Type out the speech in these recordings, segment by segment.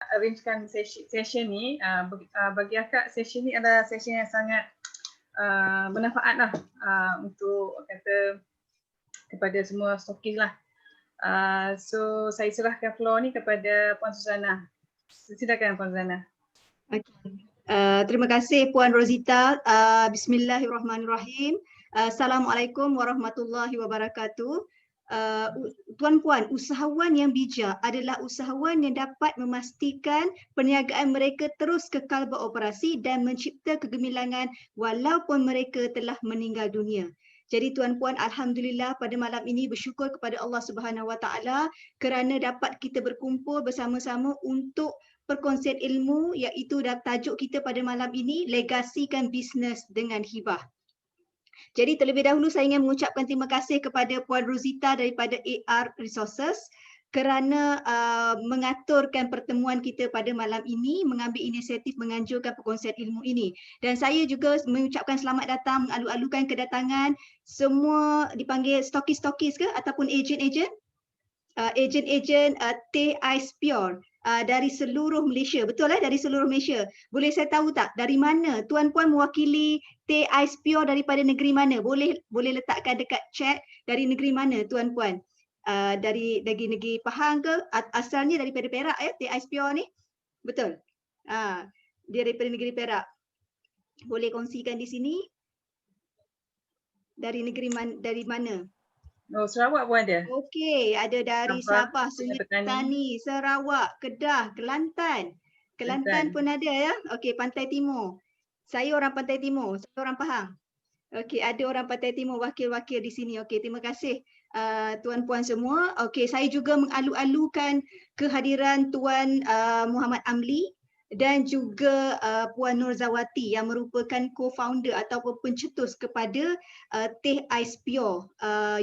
arrangekan session ni. Bagi akak session ni adalah session yang sangat bermanfaat lah untuk kata kepada semua stokis lah. So saya serahkan floor ni kepada Puan Suzana. Silakan Puan Suzana. Okay. Terima kasih Puan Rosita. Bismillahirrahmanirrahim. Assalamualaikum warahmatullahi wabarakatuh. Tuan-puan, usahawan yang bijak adalah usahawan yang dapat memastikan perniagaan mereka terus kekal beroperasi dan mencipta kegemilangan walaupun mereka telah meninggal dunia. Jadi tuan-puan, alhamdulillah pada malam ini bersyukur kepada Allah Subhanahu Wa Taala kerana dapat kita berkumpul bersama-sama untuk perkongsian ilmu, iaitu tajuk kita pada malam ini, legasikan bisnes dengan hibah. Jadi terlebih dahulu saya ingin mengucapkan terima kasih kepada Puan Rosita daripada AR Resources kerana mengaturkan pertemuan kita pada malam ini, mengambil inisiatif menganjurkan perkongsian ilmu ini. Dan saya juga mengucapkan selamat datang, mengalu-alukan kedatangan semua dipanggil stokis-stokis ke ataupun ejen-ejen? Ejen-ejen teh ais pure dari seluruh Malaysia. Betul dari seluruh Malaysia. Boleh saya tahu tak dari mana tuan-puan mewakili teh ais pure daripada negeri mana? Boleh letakkan dekat chat dari negeri mana tuan-puan? Dari negeri Pahang ke? Asalnya daripada Perak teh ais pure ni? Betul. Dia daripada negeri Perak. Boleh kongsikan di sini? Dari negeri dari mana? Oh, Sarawak pun ada. Okey, ada dari Sabah, Sungai Petani, Sarawak, Kedah, Kelantan. Kelantan pun ada ya. Okey, Pantai Timur. Saya orang Pantai Timur, saya orang Pahang. Okey, ada orang Pantai Timur wakil-wakil di sini. Okey, terima kasih tuan-puan semua. Okey, saya juga mengalu-alukan kehadiran Tuan Muhammad Amli dan juga Puan Nurzawati yang merupakan co-founder ataupun pencetus kepada teh ais pure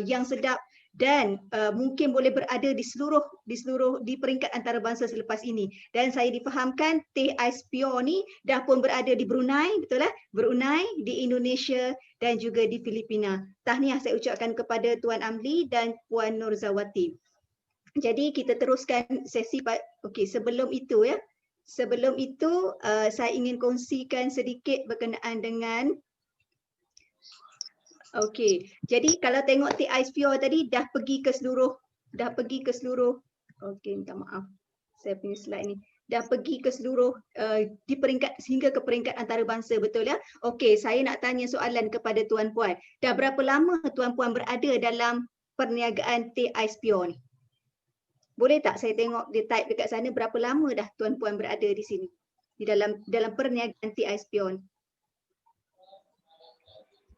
yang sedap dan mungkin boleh berada di peringkat antarabangsa selepas ini. Dan saya difahamkan teh ais pure ni dah pun berada di Brunei, betul Brunei, di Indonesia dan juga di Filipina. Tahniah saya ucapkan kepada Tuan Amli dan Puan Nurzawati. Jadi kita teruskan sesi. Okey, sebelum itu saya ingin kongsikan sedikit berkenaan dengan okey. Jadi kalau tengok teh ais pure tadi dah pergi ke seluruh okey, minta maaf. Saya punya slide ni dah pergi ke seluruh di peringkat hingga ke peringkat antarabangsa, betul ya? Okey, saya nak tanya soalan kepada tuan-puan. Dah berapa lama tuan-puan berada dalam perniagaan teh ais pure ni? Boleh tak saya tengok dia type dekat sana berapa lama dah tuan-puan berada di sini di dalam perniagaan teh ais pure ni?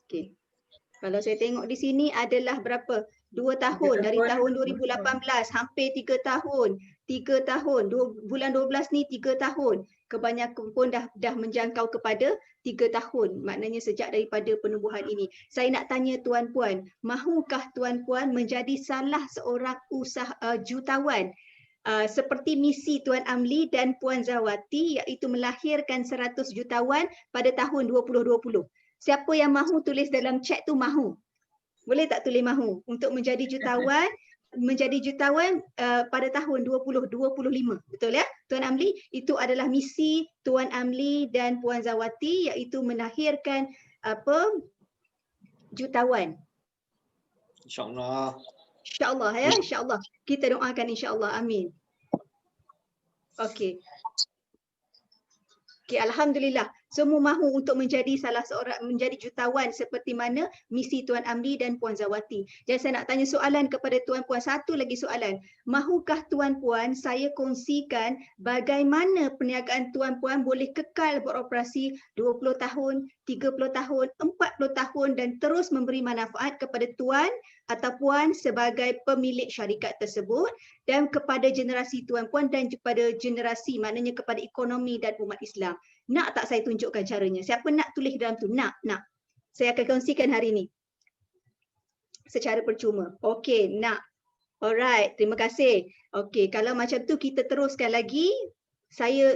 Okey. Kalau saya tengok di sini adalah berapa? 2 tahun, dari tahun 2018, hampir 3 tahun. 3 tahun, bulan 12 ni 3 tahun. Kebanyakan pun dah menjangkau kepada 3 tahun. Maknanya sejak daripada penubuhan ini. Saya nak tanya tuan-puan, mahukah tuan-puan menjadi salah seorang jutawan seperti misi Tuan Amli dan Puan Zawati, iaitu melahirkan 100 jutawan pada tahun 2020? Siapa yang mahu tulis dalam chat tu mahu? Boleh tak tulis mahu untuk menjadi jutawan pada tahun 2025? Betul ya Tuan Amli? Itu adalah misi Tuan Amli dan Puan Zawati, iaitu melahirkan jutawan. InsyaAllah. InsyaAllah ya, insyaAllah. Kita doakan insyaAllah, amin. Okey. Okey, alhamdulillah. Semua mahu untuk menjadi menjadi jutawan seperti mana misi Tuan Amli dan Puan Zawati. Jadi saya nak tanya soalan kepada tuan-puan, satu lagi soalan. Mahukah tuan-puan saya kongsikan bagaimana perniagaan tuan-puan boleh kekal beroperasi 20 tahun, 30 tahun, 40 tahun dan terus memberi manfaat kepada tuan atau puan sebagai pemilik syarikat tersebut dan kepada generasi tuan-puan dan kepada generasi, maknanya kepada ekonomi dan umat Islam. Nak tak saya tunjukkan caranya? Siapa nak tulis dalam tu? Nak. Saya akan kongsikan hari ini secara percuma. Okey, nak. Alright, terima kasih. Okey, kalau macam tu kita teruskan lagi.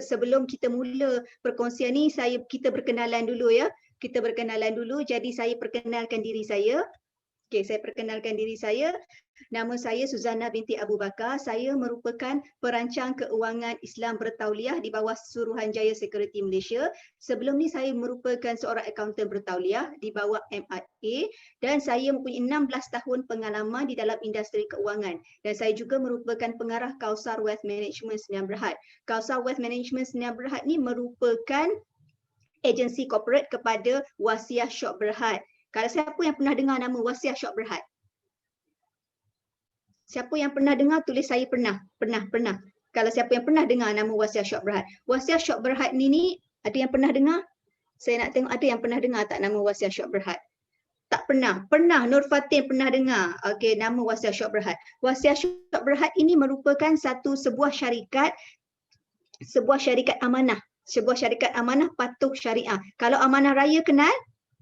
Sebelum kita mula perkongsian ni, kita berkenalan dulu ya. Kita berkenalan dulu. Jadi saya perkenalkan diri saya. Okey, saya perkenalkan diri saya. Nama saya Suzana binti Abu Bakar. Saya merupakan perancang keuangan Islam bertauliah di bawah Suruhanjaya Security Malaysia. Sebelum ni saya merupakan seorang akaunten bertauliah di bawah MIA dan saya mempunyai 16 tahun pengalaman di dalam industri keuangan. Dan saya juga merupakan pengarah Kausar Wealth Management Sdn Bhd. Kausar Wealth Management Sdn Bhd ni merupakan agensi corporate kepada Wasiah Shop Berhad. Kalau siapa yang pernah dengar nama Wasiah Shop Berhad? Siapa yang pernah dengar tulis saya pernah. Kalau siapa yang pernah dengar nama Wasiah Shop Berhad. Wasiah Shop Berhad ni ada yang pernah dengar? Saya nak tengok ada yang pernah dengar tak nama Wasiah Shop Berhad? Tak pernah. Pernah, Nur Fatin pernah dengar. Okey, nama Wasiah Shop Berhad. Wasiah Shop Berhad ini merupakan sebuah syarikat amanah. Sebuah syarikat amanah patuh syariah. Kalau amanah raya kenal?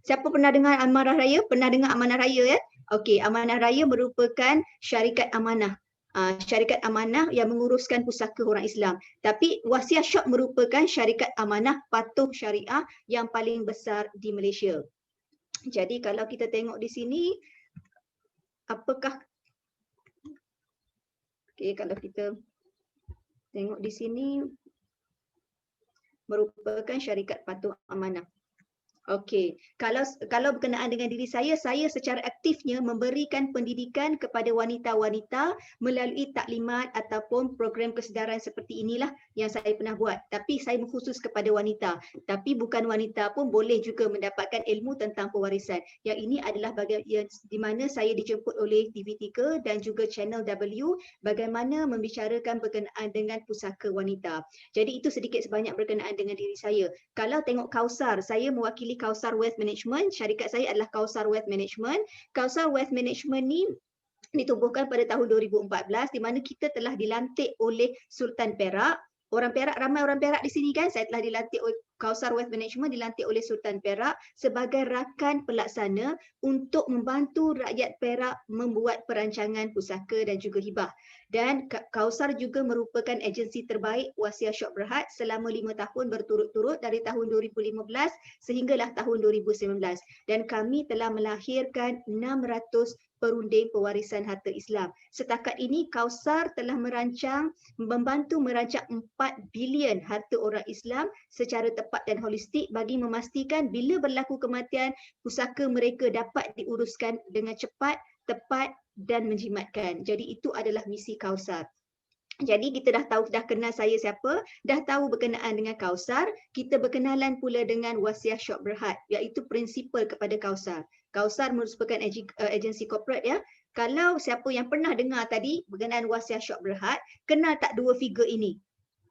Siapa pernah dengar amanah raya? Pernah dengar amanah raya ya? Okey, amanah raya merupakan syarikat amanah. Syarikat amanah yang menguruskan pusaka orang Islam. Tapi Wasiah Shop merupakan syarikat amanah patuh syariah yang paling besar di Malaysia. Jadi kalau kita tengok di sini, apakah kalau kita tengok di sini merupakan syarikat patuh amanah. Okey, kalau berkenaan dengan diri saya secara aktifnya memberikan pendidikan kepada wanita-wanita melalui taklimat ataupun program kesedaran seperti inilah yang saya pernah buat. Tapi saya mengkhusus kepada wanita. Tapi bukan wanita pun boleh juga mendapatkan ilmu tentang pewarisan. Yang ini adalah bahagian di mana saya dijemput oleh TV3 dan juga Channel W bagaimana membicarakan berkenaan dengan pusaka wanita. Jadi itu sedikit sebanyak berkenaan dengan diri saya. Kalau tengok Kausar, saya mewakili Kausar Wealth Management. Syarikat saya adalah Kausar Wealth Management. Kausar Wealth Management ni ditubuhkan pada tahun 2014 di mana kita telah dilantik oleh Sultan Perak. Ramai orang Perak di sini kan. Saya telah dilantik oleh Kausar Wealth Management, dilantik oleh Sultan Perak sebagai rakan pelaksana untuk membantu rakyat Perak membuat perancangan pusaka dan juga hibah. Dan Kausar juga merupakan agensi terbaik Wasiah Shop Berhad selama 5 tahun berturut-turut dari tahun 2015 sehinggalah tahun 2019. Dan kami telah melahirkan 600 perunding pewarisan harta Islam. Setakat ini Kausar telah membantu merancang 4 bilion harta orang Islam secara tepat dan holistik bagi memastikan bila berlaku kematian, pusaka mereka dapat diuruskan dengan cepat, tepat dan menjimatkan. Jadi itu adalah misi Kausar. Jadi kita dah kenal saya siapa, dah tahu berkenaan dengan Kausar, kita berkenalan pula dengan Wasiah Shop Berhad, iaitu prinsipal kepada Kausar. Kausar merupakan agensi corporate ya. Kalau siapa yang pernah dengar tadi berkenaan Wasiah Shop Berhad, kenal tak dua figure ini?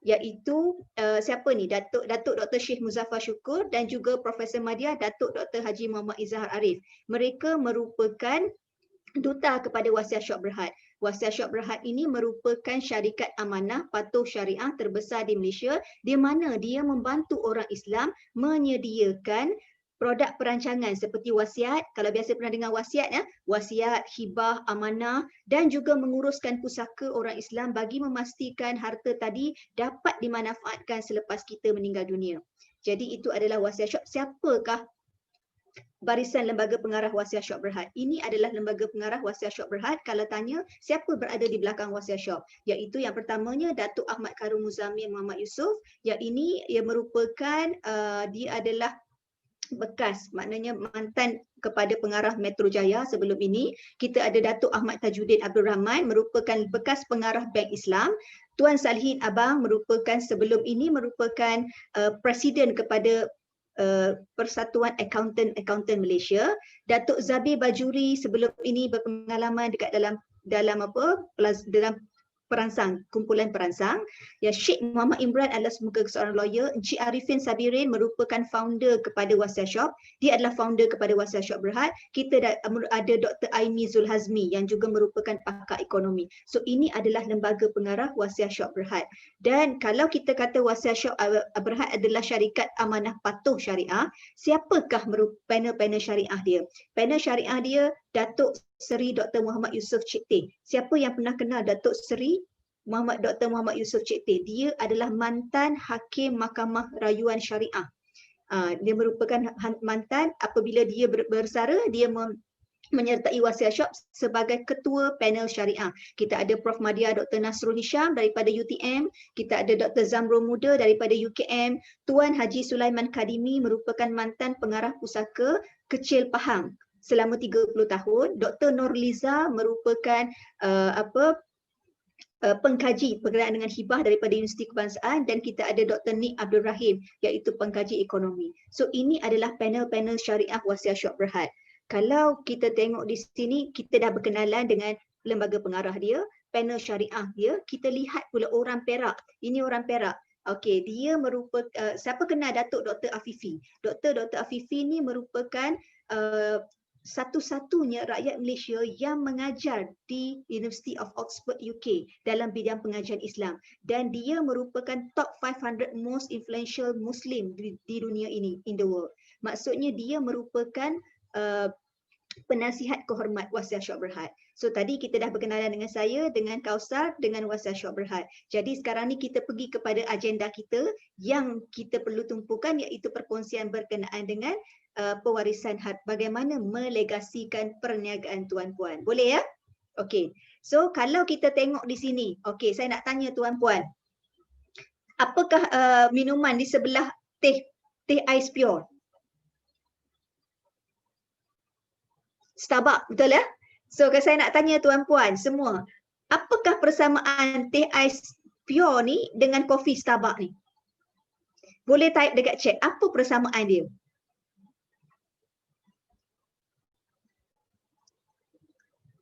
Iaitu siapa ni? Datuk Dr. Syekh Muzaffar Syukur dan juga Profesor Madya Datuk Dr. Haji Muhammad Izzahar Arif. Mereka merupakan duta kepada Wasiah Shop Berhad. Wasiah Shop Berhad ini merupakan syarikat amanah patuh syariah terbesar di Malaysia di mana dia membantu orang Islam menyediakan produk perancangan seperti wasiat, kalau biasa pernah dengar wasiat ya, wasiat, hibah, amanah dan juga menguruskan pusaka orang Islam bagi memastikan harta tadi dapat dimanfaatkan selepas kita meninggal dunia. Jadi itu adalah Wasiah Shop. Siapakah barisan lembaga pengarah Wasiah Shop Berhad? Ini adalah lembaga pengarah Wasiah Shop Berhad. Kalau tanya siapa berada di belakang Wasiah Shop, iaitu yang pertamanya Datuk Ahmad Karun Muzamil Muhammad Yusof. Yang ini ia merupakan dia adalah bekas, maknanya mantan kepada pengarah Metro Jaya sebelum ini. Kita ada Datuk Ahmad Tajuddin Abdul Rahman, merupakan bekas pengarah Bank Islam. Tuan Salihin Abang merupakan sebelum ini merupakan presiden kepada Persatuan Akaunten Malaysia. Datuk Zabir Bajuri sebelum ini berpengalaman dekat dalam perangsang, kumpulan perangsang. Ya, Sheikh Muhammad Imran adalah seorang lawyer. Encik Arifin Sabirin merupakan founder kepada Wasiah Shop. Dia adalah founder kepada Wasiah Shop Berhad. Kita ada Dr. Aimi Zulhazmi yang juga merupakan pakar ekonomi. So ini adalah lembaga pengarah Wasiah Shop Berhad. Dan kalau kita kata Wasiah Shop Berhad adalah syarikat amanah patuh syariah, siapakah panel-panel syariah dia? Panel syariah dia Datuk Seri Dr. Muhammad Yusof Cik Teh. Siapa yang pernah kenal Datuk Seri Dr. Muhammad Yusof Cik Teh? Dia adalah mantan Hakim Mahkamah Rayuan Syariah. Dia merupakan mantan apabila dia bersara, dia menyertai Wasiat Shop sebagai ketua panel syariah. Kita ada Prof Madia Dr. Nasrul Hisham daripada UTM, kita ada Dr. Zamro Muda daripada UKM, Tuan Haji Sulaiman Kadimi merupakan mantan pengarah pusaka Kecil Pahang selama 30 tahun, Dr. Nurliza merupakan pengkaji berkenaan dengan hibah daripada Universiti Kebangsaan, dan kita ada Dr. Nik Abdul Rahim iaitu pengkaji ekonomi. So ini adalah panel-panel syariah Wasiat Shop Berhad. Kalau kita tengok di sini, kita dah berkenalan dengan lembaga pengarah dia, panel syariah dia, kita lihat pula orang Perak. Ini orang Perak. Okey, dia merupakan, siapa kenal Datuk Dr. Afifi? Dr. Afifi ni merupakan satu-satunya rakyat Malaysia yang mengajar di University of Oxford UK dalam bidang pengajian Islam, dan dia merupakan top 500 most influential Muslim di dunia ini, in the world. Maksudnya dia merupakan penasihat kehormat Wasiat Shop Berhad. So tadi kita dah berkenalan dengan saya, dengan Kausar, dengan Wasiat Shop Berhad. Jadi sekarang ni kita pergi kepada agenda kita yang kita perlu tumpukan, iaitu perkongsian berkenaan dengan pewarisan had, bagaimana melegasikan perniagaan tuan-puan. Boleh ya? Okey. So kalau kita tengok di sini, okey, saya nak tanya tuan-puan, apakah minuman di sebelah teh ais pure? Starbucks, betul ya? So kalau saya nak tanya tuan-puan semua, apakah persamaan teh ais pure ni dengan kopi Starbucks ni? Boleh type dekat chat, apa persamaan dia?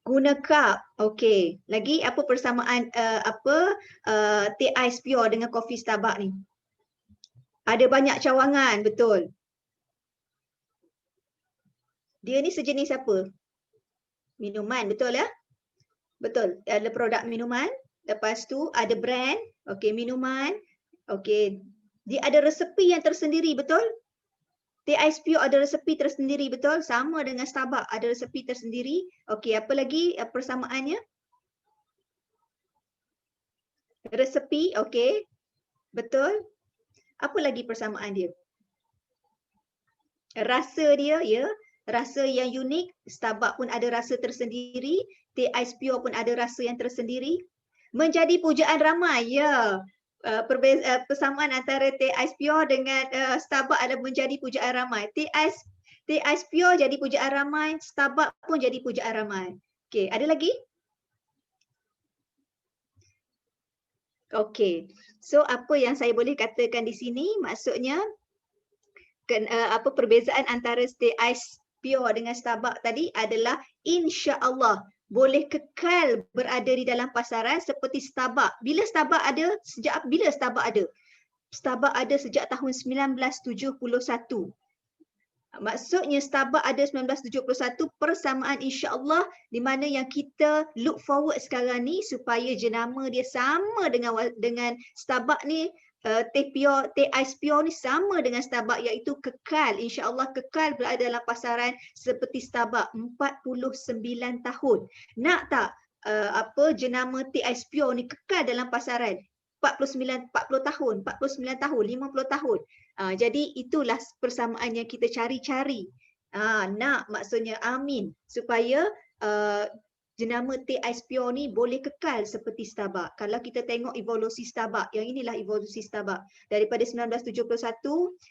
Guna cup. Okey. Lagi apa persamaan teh ais pure dengan kopi Starbucks ni? Ada banyak cawangan, betul. Dia ni sejenis apa? Minuman, betul ya? Betul. Ada produk minuman, lepas tu ada brand, okey, minuman. Okey. Dia ada resepi yang tersendiri, betul? Teh ais pure ada resepi tersendiri, betul? Sama dengan Starbucks, ada resepi tersendiri. Okey, apa lagi persamaannya? Resepi, okey. Betul. Apa lagi persamaan dia? Rasa dia, ya. Rasa yang unik. Starbucks pun ada rasa tersendiri. Teh ais pure pun ada rasa yang tersendiri. Menjadi pujaan ramai, ya. Persamaan antara teh ais pure dengan Starbucks ada menjadi pujaan ramai. Teh ais pure jadi pujaan ramai, Starbucks pun jadi pujaan ramai. Okey, ada lagi? Okey. So apa yang saya boleh katakan di sini, maksudnya apa perbezaan antara teh ais pure dengan Starbucks tadi adalah insya-Allah boleh kekal berada di dalam pasaran seperti Starbucks. Bila Starbucks ada? Sejak bila Starbucks ada? Starbucks ada sejak tahun 1971. Maksudnya Starbucks ada 1971, persamaan insya-Allah di mana yang kita look forward sekarang ni supaya jenama dia sama dengan Starbucks ni. Teh ais pure ni sama dengan Starbucks, iaitu kekal, insya-Allah kekal berada dalam pasaran seperti Starbucks 49 tahun. Nak tak jenama teh ais pure ni kekal dalam pasaran 40 tahun, 50 tahun. Jadi itulah persamaan yang kita cari-cari. Nak maksudnya amin supaya jenama teh ais pure ni boleh kekal seperti Starbucks. Kalau kita tengok evolusi Starbucks, yang inilah evolusi Starbucks. Daripada 1971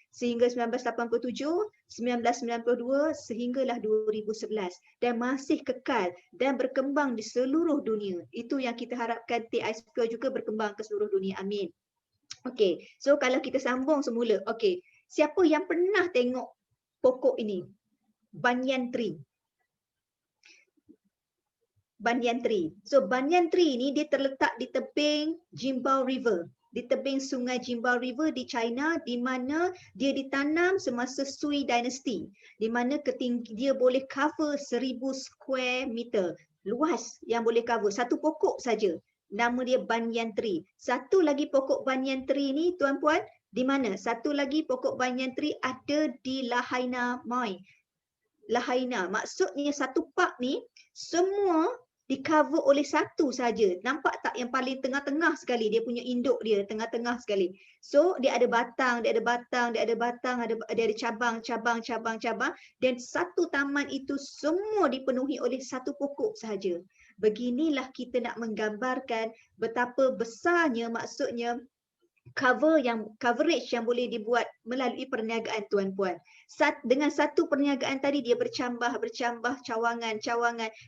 sehingga 1987, 1992 sehinggalah 2011. Dan masih kekal dan berkembang di seluruh dunia. Itu yang kita harapkan teh ais pure juga berkembang ke seluruh dunia. Amin. Okey, so kalau kita sambung semula. Okey, siapa yang pernah tengok pokok ini? Banyan tree. Banyan tree. So banyan tree ni dia terletak di tebing Jimbao River, di tebing sungai Jimbao River di China, di mana dia ditanam semasa Sui Dynasty, di mana dia boleh cover 1000 square meter. Luas yang boleh cover, satu pokok saja. Nama dia banyan tree. Satu lagi pokok banyan tree ni tuan-puan, di mana? Satu lagi pokok banyan tree ada di Lahaina Mine. Lahaina, maksudnya satu park ni semua di-cover oleh satu saja. Nampak tak yang paling tengah-tengah sekali, dia punya induk dia tengah-tengah sekali. So dia ada batang, dia ada batang, dia ada batang, dia ada cabang, cabang, cabang, cabang, dan satu taman itu semua dipenuhi oleh satu pokok sahaja. Beginilah kita nak menggambarkan betapa besarnya, maksudnya coverage yang boleh dibuat melalui perniagaan tuan-puan. Dengan satu perniagaan tadi dia bercambah cawangan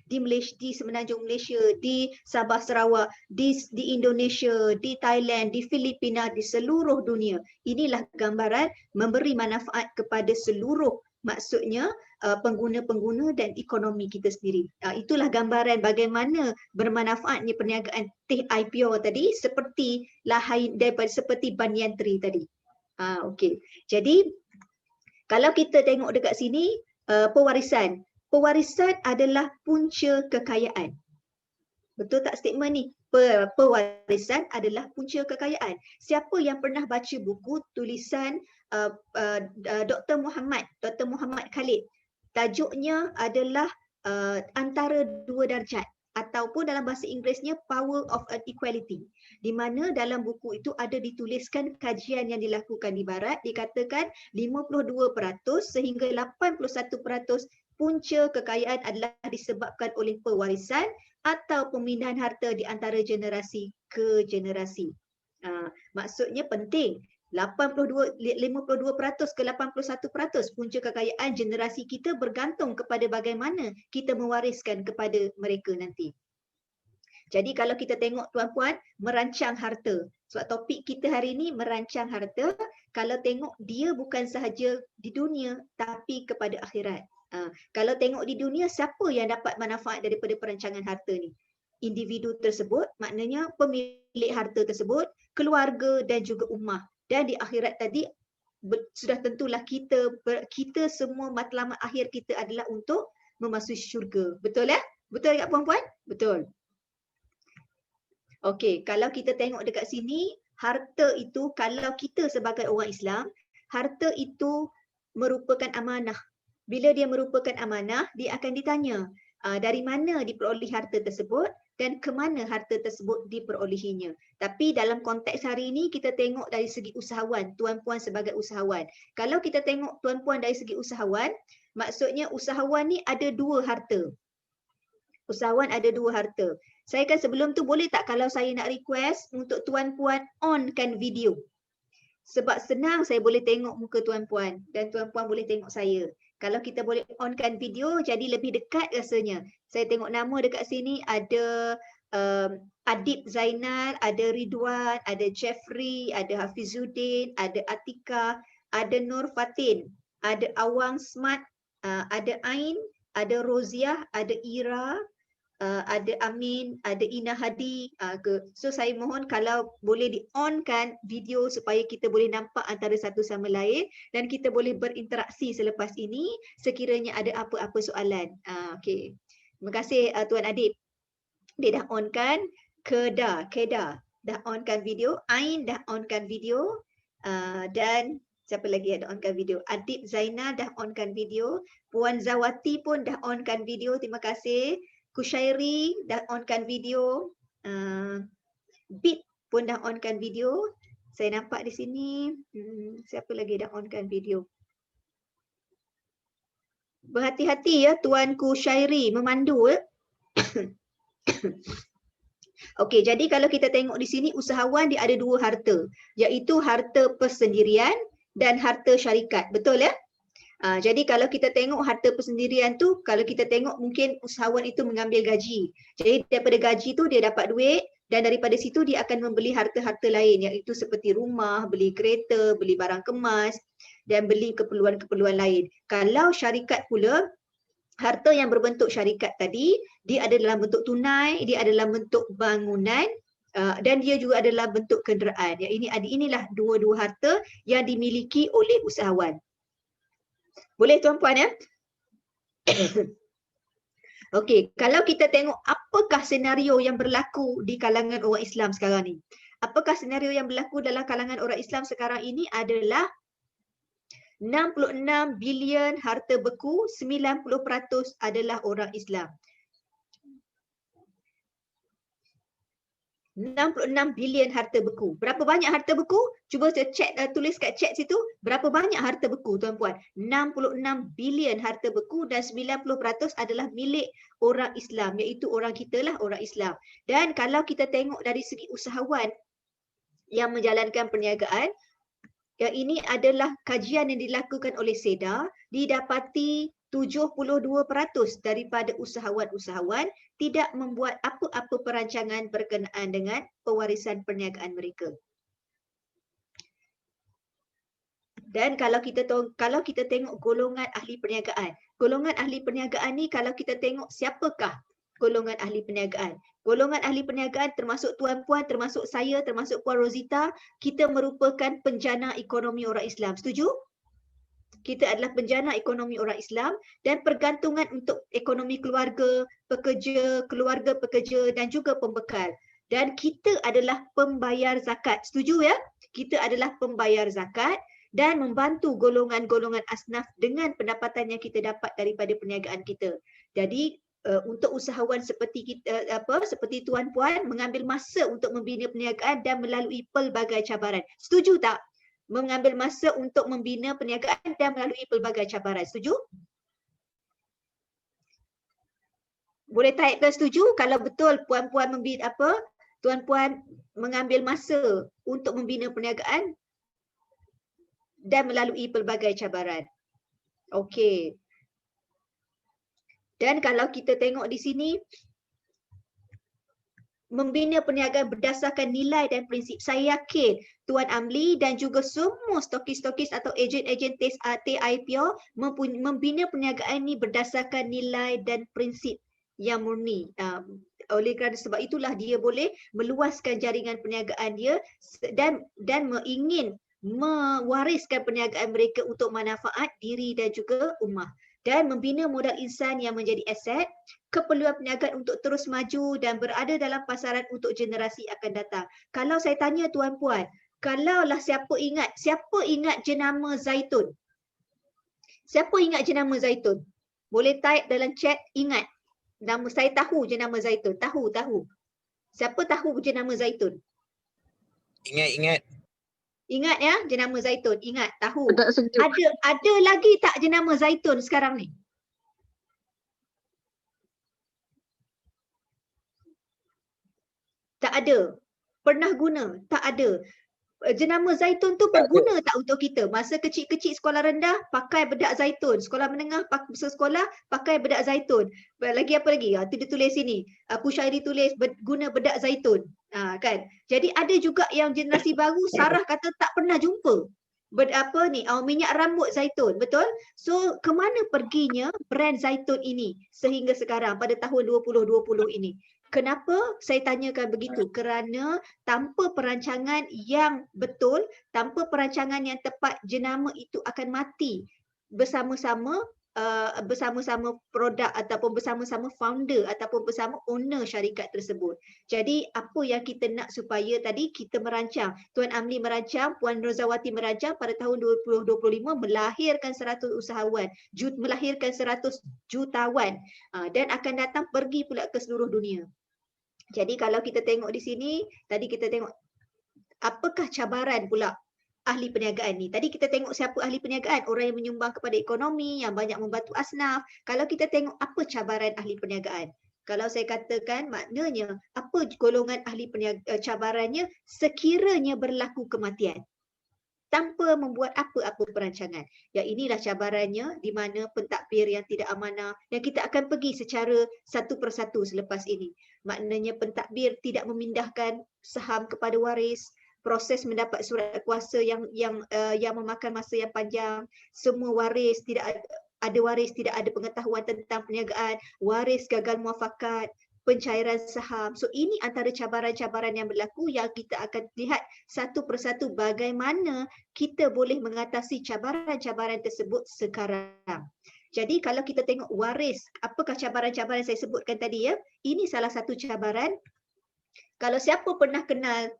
di Malaysia, di semenanjung Malaysia, di Sabah Sarawak, di Indonesia, di Thailand, di Filipina, di seluruh dunia. Inilah gambaran memberi manfaat kepada seluruh, maksudnya pengguna-pengguna dan ekonomi kita sendiri. Itulah gambaran bagaimana bermanfaatnya perniagaan teh IPO tadi, seperti lahain daripada seperti banyan tree tadi. Okey. Jadi kalau kita tengok dekat sini, pewarisan. Pewarisan adalah punca kekayaan. Betul tak statement ni? Pewarisan adalah punca kekayaan. Siapa yang pernah baca buku tulisan Dr. Muhammad Khalid, tajuknya adalah Antara Dua Darjat, ataupun dalam bahasa Inggerisnya Power of Equality, di mana dalam buku itu ada dituliskan kajian yang dilakukan di barat, dikatakan 52% sehingga 81% punca kekayaan adalah disebabkan oleh pewarisan atau pemindahan harta di antara generasi ke generasi. Maksudnya penting. 52% ke 81% punca kekayaan generasi kita bergantung kepada bagaimana kita mewariskan kepada mereka nanti. Jadi kalau kita tengok tuan-puan, merancang harta. Sebab topik kita hari ini merancang harta, kalau tengok dia bukan sahaja di dunia tapi kepada akhirat. Kalau tengok di dunia, siapa yang dapat manfaat daripada perancangan harta ni? Individu tersebut, maknanya pemilik harta tersebut, keluarga dan juga ummah. Dan di akhirat tadi sudah tentulah kita semua matlamat akhir kita adalah untuk memasuki syurga. Betul ya? Betul tak puan-puan? Betul. Okey, kalau kita tengok dekat sini, harta itu kalau kita sebagai orang Islam, harta itu merupakan amanah. Bila dia merupakan amanah, dia akan ditanya dari mana diperoleh harta tersebut dan ke mana harta tersebut diperolehinya. Tapi dalam konteks hari ini kita tengok dari segi usahawan, tuan-puan sebagai usahawan. Kalau kita tengok tuan-puan dari segi usahawan, maksudnya usahawan ni ada dua harta. Usahawan ada dua harta. Saya kan sebelum tu boleh tak kalau saya nak request untuk tuan-puan onkan video. Sebab senang saya boleh tengok muka tuan-puan dan tuan-puan boleh tengok saya. Kalau kita boleh onkan video, jadi lebih dekat rasanya. Saya tengok nama dekat sini ada Adib Zainal, ada Ridwan, ada Jeffrey, ada Hafizuddin, ada Atika, ada Nur Fatin, ada Awang Smart, ada Ain, ada Roziah, ada Ira, ada Amin, ada Ina Hadi. So saya mohon kalau boleh di-onkan video supaya kita boleh nampak antara satu sama lain dan kita boleh berinteraksi selepas ini sekiranya ada apa-apa soalan. Okey. Terima kasih Tuan Adib. Dia dah onkan. Keda dah onkan video. Ain dah onkan video. Dan siapa lagi ada onkan video? Adib Zainal dah onkan video. Puan Zawati pun dah onkan video. Terima kasih. Kushairi dah onkan video. Bit pun dah onkan video. Saya nampak di sini. Siapa lagi dah onkan video? Berhati-hati ya Tuan Kushairi memandu. Okey, jadi kalau kita tengok di sini usahawan dia ada dua harta, iaitu harta persendirian dan harta syarikat. Betul ya? Jadi kalau kita tengok harta persendirian tu, kalau kita tengok mungkin usahawan itu mengambil gaji. Jadi daripada gaji tu dia dapat duit dan daripada situ dia akan membeli harta-harta lain, iaitu seperti rumah, beli kereta, beli barang kemas dan beli keperluan-keperluan lain. Kalau syarikat pula, harta yang berbentuk syarikat tadi, dia ada dalam bentuk tunai, dia ada dalam bentuk bangunan dan dia juga adalah bentuk kenderaan. Inilah dua-dua harta yang dimiliki oleh usahawan. Boleh tuan-puan ya? Okey, kalau kita tengok apakah senario yang berlaku di kalangan orang Islam sekarang ni? Apakah senario yang berlaku dalam kalangan orang Islam sekarang ini adalah 66 bilion harta beku, 90% adalah orang Islam. 66 bilion harta beku. Berapa banyak harta beku? Cuba tulis kat chat situ. Berapa banyak harta beku tuan-puan? 66 bilion harta beku dan 90% adalah milik orang Islam, iaitu orang kita lah, orang Islam. Dan kalau kita tengok dari segi usahawan yang menjalankan perniagaan, yang ini adalah kajian yang dilakukan oleh SEDA, didapati 72% daripada usahawan-usahawan tidak membuat apa-apa perancangan berkenaan dengan pewarisan perniagaan mereka. Dan kalau kita tengok golongan ahli perniagaan ni kalau kita tengok siapakah golongan ahli perniagaan. Golongan ahli perniagaan termasuk tuan-puan, termasuk saya, termasuk Puan Rosita, kita merupakan penjana ekonomi orang Islam. Setuju? Kita adalah penjana ekonomi orang Islam dan pergantungan untuk ekonomi keluarga, pekerja dan juga pembekal. Dan kita adalah pembayar zakat. Setuju ya? Kita adalah pembayar zakat dan membantu golongan-golongan asnaf dengan pendapatan yang kita dapat daripada perniagaan kita. Jadi untuk usahawan seperti kita, seperti tuan-puan mengambil masa untuk membina perniagaan dan melalui pelbagai cabaran. Setuju tak? Mengambil masa untuk membina perniagaan dan melalui pelbagai cabaran. Setuju? Boleh type ke setuju kalau betul puan-puan tuan-puan mengambil masa untuk membina perniagaan dan melalui pelbagai cabaran. Okey. Dan kalau kita tengok di sini, membina perniagaan berdasarkan nilai dan prinsip. Saya yakin Tuan Amli dan juga semua stokis-stokis atau ejen-ejen TIPO membina perniagaan ini berdasarkan nilai dan prinsip yang murni. Oleh kerana sebab itulah dia boleh meluaskan jaringan perniagaan dia dan ingin mewariskan perniagaan mereka untuk manfaat diri dan juga ummah. Dan membina modal insan yang menjadi aset, keperluan perniagaan untuk terus maju dan berada dalam pasaran untuk generasi akan datang. Kalau saya tanya tuan-puan, kalaulah siapa ingat jenama Zaitun? Siapa ingat jenama Zaitun? Boleh type dalam chat, ingat. Nama saya tahu jenama Zaitun. Tahu. Siapa tahu jenama Zaitun? Ingat. Ingat ya jenama Zaitun, ingat, tahu. Bedak sejuk. Ada lagi tak jenama Zaitun sekarang ni? Tak ada. Pernah guna? Tak ada. Jenama Zaitun tu berguna tak untuk kita? Masa kecil-kecil sekolah rendah pakai bedak zaitun, sekolah menengah sekolah pakai bedak zaitun. Lagi apa lagi? Tu dia tulis sini. Pushairi tulis guna bedak zaitun. Kan? Jadi ada juga yang generasi baru Sarah kata tak pernah jumpa minyak rambut zaitun, betul? So ke mana perginya brand zaitun ini sehingga sekarang pada tahun 2020 ini? Kenapa saya tanyakan begitu? Kerana tanpa perancangan yang betul, tanpa perancangan yang tepat, jenama itu akan mati bersama-sama produk ataupun bersama-sama founder ataupun bersama owner syarikat tersebut. Jadi apa yang kita nak supaya tadi kita merancang, Tuan Amli merancang, Puan Rozawati merancang pada tahun 2025 melahirkan 100 usahawan, melahirkan 100 jutawan dan akan datang pergi pula ke seluruh dunia. Jadi kalau kita tengok di sini, tadi kita tengok apakah cabaran pula ahli perniagaan ni. Tadi kita tengok siapa ahli perniagaan, orang yang menyumbang kepada ekonomi, yang banyak membantu asnaf. Kalau kita tengok apa cabaran ahli perniagaan. Kalau saya katakan maknanya apa golongan ahli cabarannya sekiranya berlaku kematian tanpa membuat apa-apa perancangan. Ya inilah cabarannya di mana pentadbir yang tidak amanah dan kita akan pergi secara satu persatu selepas ini. Maknanya pentadbir tidak memindahkan saham kepada waris, proses mendapat surat kuasa yang memakan masa yang panjang, semua waris tidak ada pengetahuan tentang perniagaan, waris gagal muafakat, pencairan saham. So ini antara cabaran-cabaran yang berlaku yang kita akan lihat satu persatu bagaimana kita boleh mengatasi cabaran-cabaran tersebut sekarang. Jadi kalau kita tengok waris, apakah cabaran-cabaran saya sebutkan tadi ya? Ini salah satu cabaran. Kalau siapa pernah kenal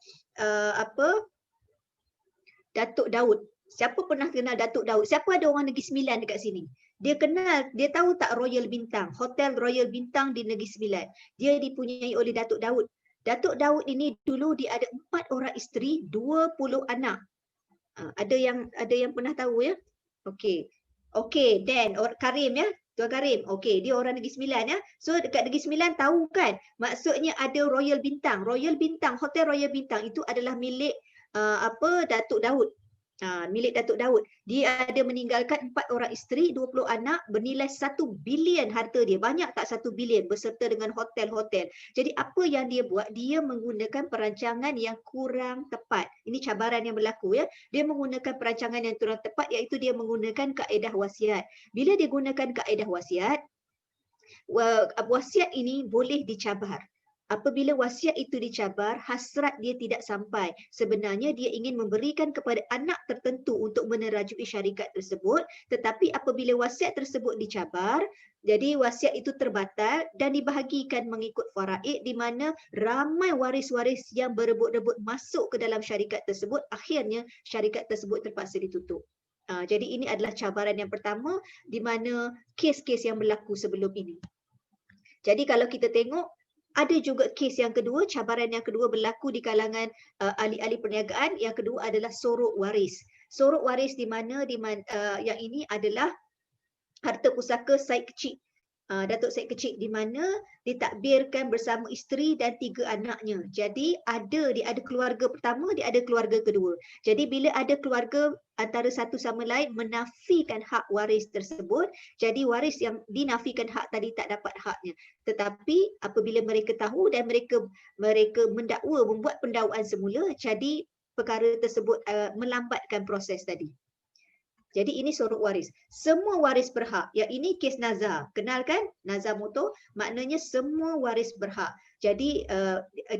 Datuk Daud? Siapa pernah kenal Datuk Daud? Siapa ada orang Negeri Sembilan dekat sini? Dia kenal, dia tahu tak Royal Bintang, Hotel Royal Bintang di Negeri Sembilan. Dia dipunyai oleh Datuk Daud. Datuk Daud ini dulu dia ada 4 orang isteri, 20 anak. Ada yang pernah tahu ya? Okey. Okey, Dan Karim ya. Tuan Karim. Okey, dia orang Negeri Sembilan ya. So dekat Negeri Sembilan tahu kan? Maksudnya ada Royal Bintang. Royal Bintang, Hotel Royal Bintang itu adalah milik Datuk Daud. Milik Datuk Daud. Dia ada meninggalkan 4 orang isteri, 20 anak, bernilai 1 bilion harta dia. Banyak tak 1 bilion beserta dengan hotel-hotel. Jadi apa yang dia buat? Dia menggunakan perancangan yang kurang tepat. Ini cabaran yang berlaku ya. Dia menggunakan perancangan yang kurang tepat iaitu dia menggunakan kaedah wasiat. Bila dia gunakan kaedah wasiat, wasiat ini boleh dicabar. Apabila wasiat itu dicabar, hasrat dia tidak sampai. Sebenarnya dia ingin memberikan kepada anak tertentu untuk menerajui syarikat tersebut, tetapi apabila wasiat tersebut dicabar, jadi wasiat itu terbatal dan dibahagikan mengikut faraid di mana ramai waris-waris yang berebut-rebut masuk ke dalam syarikat tersebut, akhirnya syarikat tersebut terpaksa ditutup. Jadi ini adalah cabaran yang pertama di mana kes-kes yang berlaku sebelum ini. Jadi kalau kita tengok, ada juga kes yang kedua, cabaran yang kedua berlaku di kalangan ahli-ahli perniagaan. Yang kedua adalah sorok waris. Sorok waris di mana yang ini adalah harta pusaka Syed Kecik. Datuk Syed Kecik di mana ditakbirkan bersama isteri dan 3 anaknya. Jadi dia ada keluarga pertama, dia ada keluarga kedua. Jadi bila ada keluarga antara satu sama lain menafikan hak waris tersebut, jadi waris yang dinafikan hak tadi tak dapat haknya. Tetapi apabila mereka tahu dan mereka mendakwa, membuat pendakwaan semula, jadi perkara tersebut melambatkan proses tadi. Jadi ini sorok waris. Semua waris berhak. Yang ini kes nazar. Kenal kan? Nazar motor. Maknanya semua waris berhak. Jadi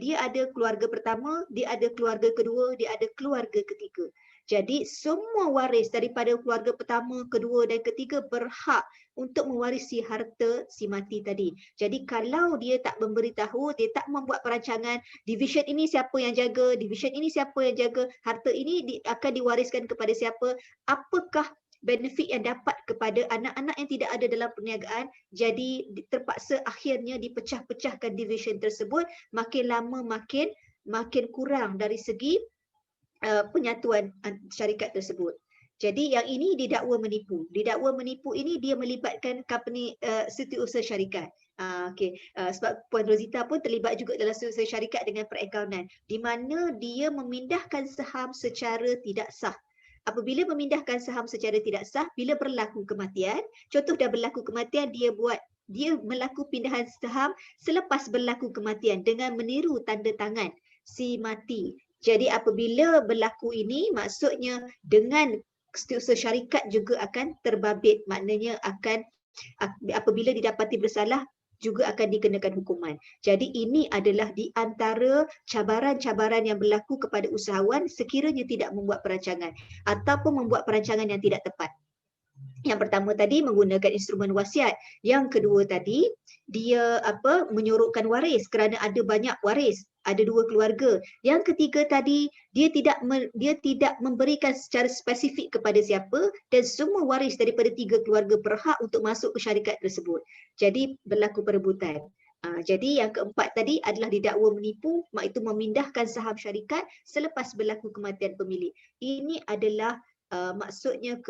dia ada keluarga pertama, dia ada keluarga kedua, dia ada keluarga ketiga. Jadi semua waris daripada keluarga pertama, kedua dan ketiga berhak untuk mewarisi harta si mati tadi. Jadi kalau dia tak memberitahu, dia tak membuat perancangan, division ini siapa yang jaga, division ini siapa yang jaga, harta ini akan diwariskan kepada siapa, apakah benefit yang dapat kepada anak-anak yang tidak ada dalam perniagaan, jadi terpaksa akhirnya dipecah-pecahkan division tersebut, makin lama makin kurang dari segi penyatuan syarikat tersebut. Jadi yang ini didakwa menipu. Didakwa menipu ini dia melibatkan company setiausaha syarikat. Sebab Puan Rosita pun terlibat juga dalam setiausaha syarikat dengan perakaunan, di mana dia memindahkan saham secara tidak sah. Apabila memindahkan saham secara tidak sah, bila berlaku kematian, contoh dah berlaku kematian, dia melakukan pindahan saham selepas berlaku kematian dengan meniru tanda tangan si mati. Jadi apabila berlaku ini, maksudnya dengan setiausaha syarikat juga akan terbabit, maknanya akan apabila didapati bersalah juga akan dikenakan hukuman. Jadi ini adalah di antara cabaran-cabaran yang berlaku kepada usahawan sekiranya tidak membuat perancangan ataupun membuat perancangan yang tidak tepat. Yang pertama tadi menggunakan instrumen wasiat. Yang kedua tadi dia menyorokkan waris kerana ada banyak waris, ada 2 keluarga. Yang ketiga tadi dia tidak memberikan secara spesifik kepada siapa dan semua waris daripada 3 keluarga berhak untuk masuk ke syarikat tersebut. Jadi berlaku perebutan. Jadi yang keempat tadi adalah didakwa menipu, iaitu memindahkan saham syarikat selepas berlaku kematian pemilik. Ini adalah maksudnya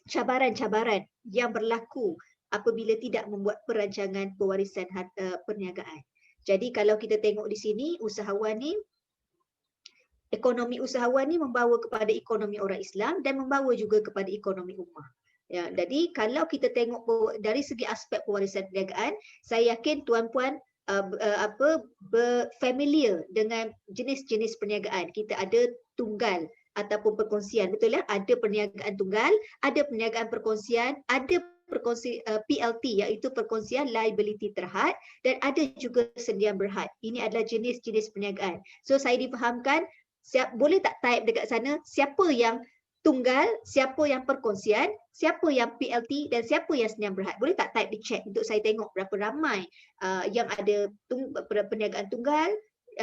cabaran-cabaran yang berlaku apabila tidak membuat perancangan pewarisan perniagaan. Jadi kalau kita tengok di sini, ekonomi usahawan ni membawa kepada ekonomi orang Islam dan membawa juga kepada ekonomi ummah. Ya, jadi kalau kita tengok dari segi aspek pewarisan perniagaan, saya yakin tuan-puan familiar dengan jenis-jenis perniagaan. Kita ada tunggal ataupun perkongsian, betul ya? Ada perniagaan tunggal, ada perniagaan perkongsian, ada PLT iaitu perkongsian liability terhad, dan ada juga sendian berhad. Ini adalah jenis-jenis perniagaan. So saya difahamkan, boleh tak type dekat sana siapa yang tunggal, siapa yang perkongsian, siapa yang PLT dan siapa yang sendian berhad. Boleh tak type di chat untuk saya tengok berapa ramai yang ada perniagaan tunggal,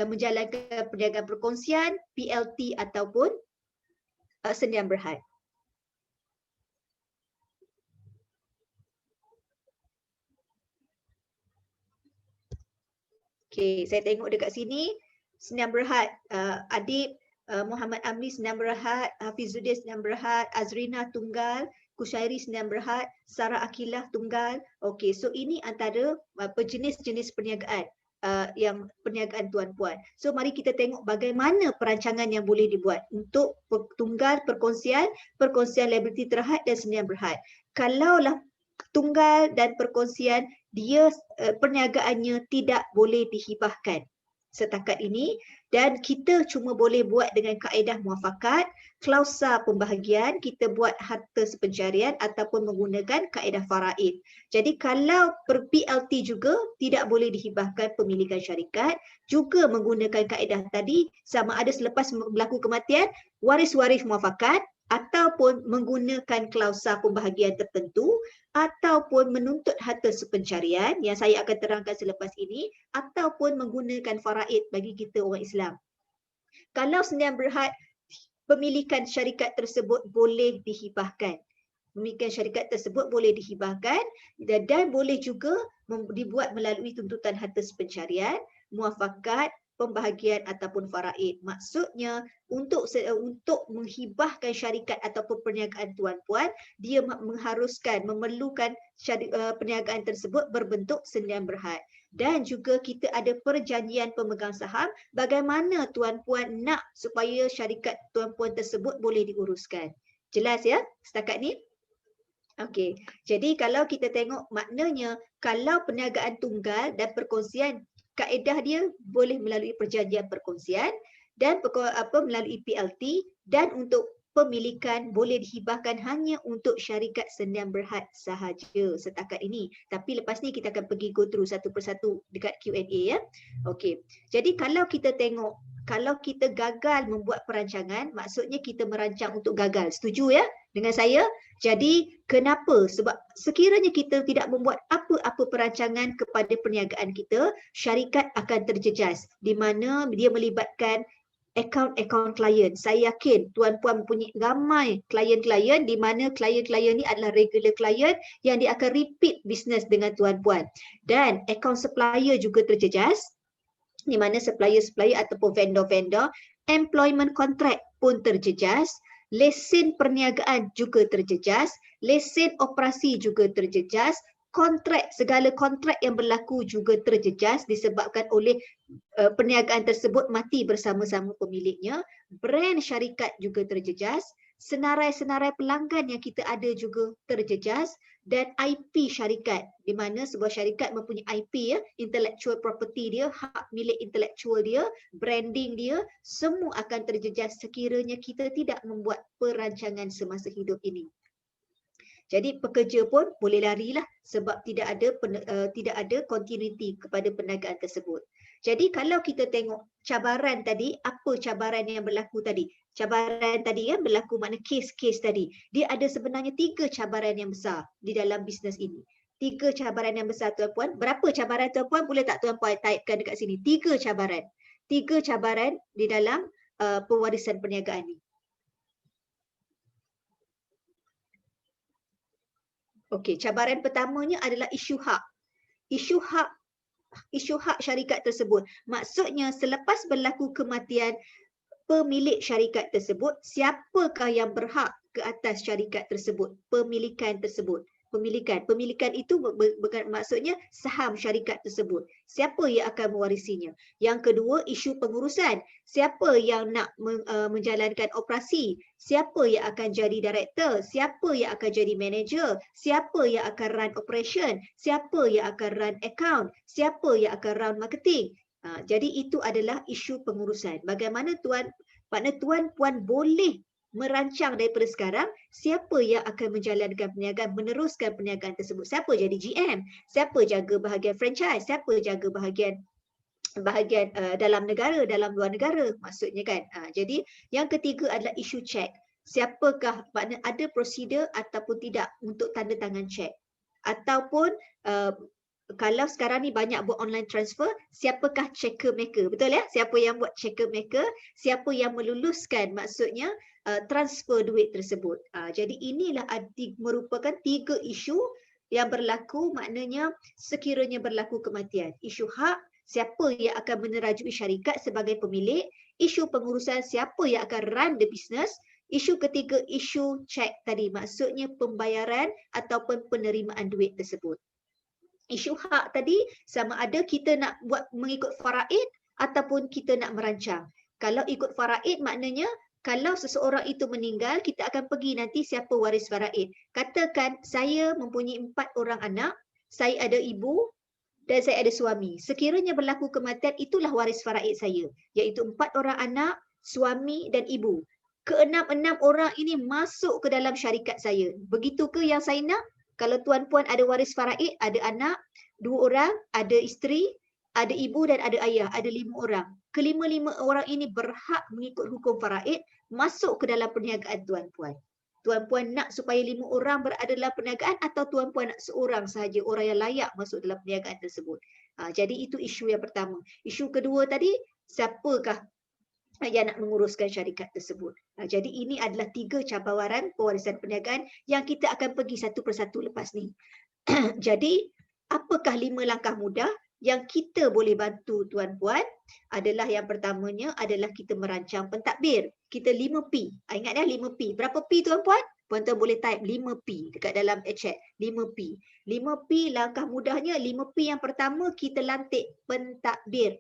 menjalankan perniagaan perkongsian, PLT ataupun sendian berhad. Okey, saya tengok dekat sini Sdn Bhd, Adib, Muhammad Amri Sdn Bhd, Hafizuddin Sdn Bhd, Azrina tunggal, Kushairi Sdn Bhd, Sarah Akilah tunggal. Okey, so ini antara jenis-jenis perniagaan yang perniagaan tuan-puan. So mari kita tengok bagaimana perancangan yang boleh dibuat untuk tunggal, perkongsian liability terhad dan Sdn Bhd. Kalaulah tunggal dan perkongsian, dia perniagaannya tidak boleh dihibahkan setakat ini, dan kita cuma boleh buat dengan kaedah muafakat, klausa pembahagian, kita buat harta sepencarian ataupun menggunakan kaedah faraid. Jadi kalau per PLT juga tidak boleh dihibahkan pemilikan syarikat, juga menggunakan kaedah tadi, sama ada selepas berlaku kematian, waris-waris muafakat, ataupun menggunakan klausa pembahagian tertentu, ataupun menuntut harta sepencarian yang saya akan terangkan selepas ini, ataupun menggunakan faraid bagi kita orang Islam. Kalau Sdn Bhd, pemilikan syarikat tersebut boleh dihibahkan. Pemilikan syarikat tersebut boleh dihibahkan dan boleh juga dibuat melalui tuntutan harta sepencarian, muafakat, pembahagian ataupun faraid. Maksudnya untuk menghibahkan syarikat ataupun perniagaan tuan-puan, dia memerlukan perniagaan tersebut berbentuk Sdn Bhd. Dan juga kita ada perjanjian pemegang saham bagaimana tuan-puan nak supaya syarikat tuan-puan tersebut boleh diuruskan. Jelas ya setakat ni? Okey. Jadi kalau kita tengok maknanya kalau perniagaan tunggal dan perkongsian, kaedah dia boleh melalui perjanjian perkongsian dan melalui PLT, dan untuk pemilikan boleh dihibahkan hanya untuk syarikat Sdn Bhd sahaja setakat ini. Tapi lepas ni kita akan pergi go through satu persatu dekat Q&A ya. Okey. Jadi kalau kita tengok, kalau kita gagal membuat perancangan, maksudnya kita merancang untuk gagal. Setuju ya dengan saya? Jadi kenapa? Sebab sekiranya kita tidak membuat apa-apa perancangan kepada perniagaan kita, syarikat akan terjejas di mana dia melibatkan akaun-akaun klien. Saya yakin tuan-puan mempunyai ramai klien-klien di mana klien-klien ni adalah regular klien yang dia akan repeat business dengan tuan-puan. Dan akaun supplier juga terjejas di mana supplier-supplier ataupun vendor-vendor, employment contract pun terjejas, lesen perniagaan juga terjejas, lesen operasi juga terjejas, kontrak, segala kontrak yang berlaku juga terjejas disebabkan oleh perniagaan tersebut mati bersama-sama pemiliknya, brand syarikat juga terjejas, senarai-senarai pelanggan yang kita ada juga terjejas, dan IP syarikat di mana sebuah syarikat mempunyai IP ya, intellectual property dia, hak milik intelektual dia, branding dia, semua akan terjejas sekiranya kita tidak membuat perancangan semasa hidup ini. Jadi pekerja pun boleh larilah sebab tidak ada continuity kepada perniagaan tersebut. Jadi kalau kita tengok cabaran tadi, apa cabaran yang berlaku tadi? Cabaran tadi yang berlaku makna kes-kes tadi. Dia ada sebenarnya 3 cabaran yang besar di dalam bisnes ini. 3 cabaran yang besar tuan-puan. Berapa cabaran tuan-puan? Boleh tak tuan-puan typekan dekat sini? 3 cabaran. 3 cabaran di dalam pewarisan perniagaan ini. Okey, cabaran pertamanya adalah isu hak. Isu hak syarikat tersebut. Maksudnya selepas berlaku kematian pemilik syarikat tersebut, siapakah yang berhak ke atas syarikat tersebut? Pemilikan tersebut. Pemilikan itu maksudnya saham syarikat tersebut. Siapa yang akan mewarisinya? Yang kedua, isu pengurusan. Siapa yang nak menjalankan operasi? Siapa yang akan jadi director? Siapa yang akan jadi manager? Siapa yang akan run operation? Siapa yang akan run account? Siapa yang akan run marketing? Jadi itu adalah isu pengurusan. Bagaimana tuan-puan boleh merancang daripada sekarang siapa yang akan menjalankan perniagaan, meneruskan perniagaan tersebut. Siapa jadi GM, siapa jaga bahagian franchise, siapa jaga bahagian dalam negara, dalam luar negara maksudnya kan. Jadi yang ketiga adalah isu cek. Siapakah, makna ada prosedur ataupun tidak untuk tanda tangan cek. Ataupun kalau sekarang ni banyak buat online transfer, siapakah checker maker? Betul ya? Siapa yang buat checker maker? Siapa yang meluluskan maksudnya transfer duit tersebut. Jadi inilah merupakan 3 isu yang berlaku, maknanya sekiranya berlaku kematian. Isu hak, siapa yang akan menerajui syarikat sebagai pemilik, isu pengurusan siapa yang akan run the business, isu ketiga isu cek tadi, maksudnya pembayaran ataupun penerimaan duit tersebut. Isu hak tadi sama ada kita nak buat mengikut faraid ataupun kita nak merancang. Kalau ikut faraid maknanya kalau seseorang itu meninggal, kita akan pergi nanti siapa waris faraid. Katakan saya mempunyai 4 orang anak, saya ada ibu dan saya ada suami. Sekiranya berlaku kematian, itulah waris faraid saya, iaitu 4 orang anak, suami dan ibu. Keenam-enam orang ini masuk ke dalam syarikat saya. Begitu ke yang saya nak? Kalau tuan-puan ada waris faraid, ada anak, 2 orang, ada isteri, ada ibu dan ada ayah, ada 5 orang. Kelima-lima orang ini berhak mengikut hukum faraid masuk ke dalam perniagaan tuan-puan. Tuan-puan nak supaya 5 orang berada dalam perniagaan atau tuan-puan nak seorang sahaja orang yang layak masuk dalam perniagaan tersebut. Jadi itu isu yang pertama. Isu kedua tadi, siapakah yang nak menguruskan syarikat tersebut. Jadi ini adalah 3 cabaran pewarisan perniagaan yang kita akan pergi satu persatu lepas ni. Jadi apakah 5 langkah mudah yang kita boleh bantu tuan-puan? Adalah yang pertamanya adalah kita merancang pentadbir. Kita 5P. Ingat dah 5P. Berapa P tuan-puan? Puan-puan boleh type 5P dekat dalam chat. 5P. 5P langkah mudahnya, 5P yang pertama kita lantik pentadbir.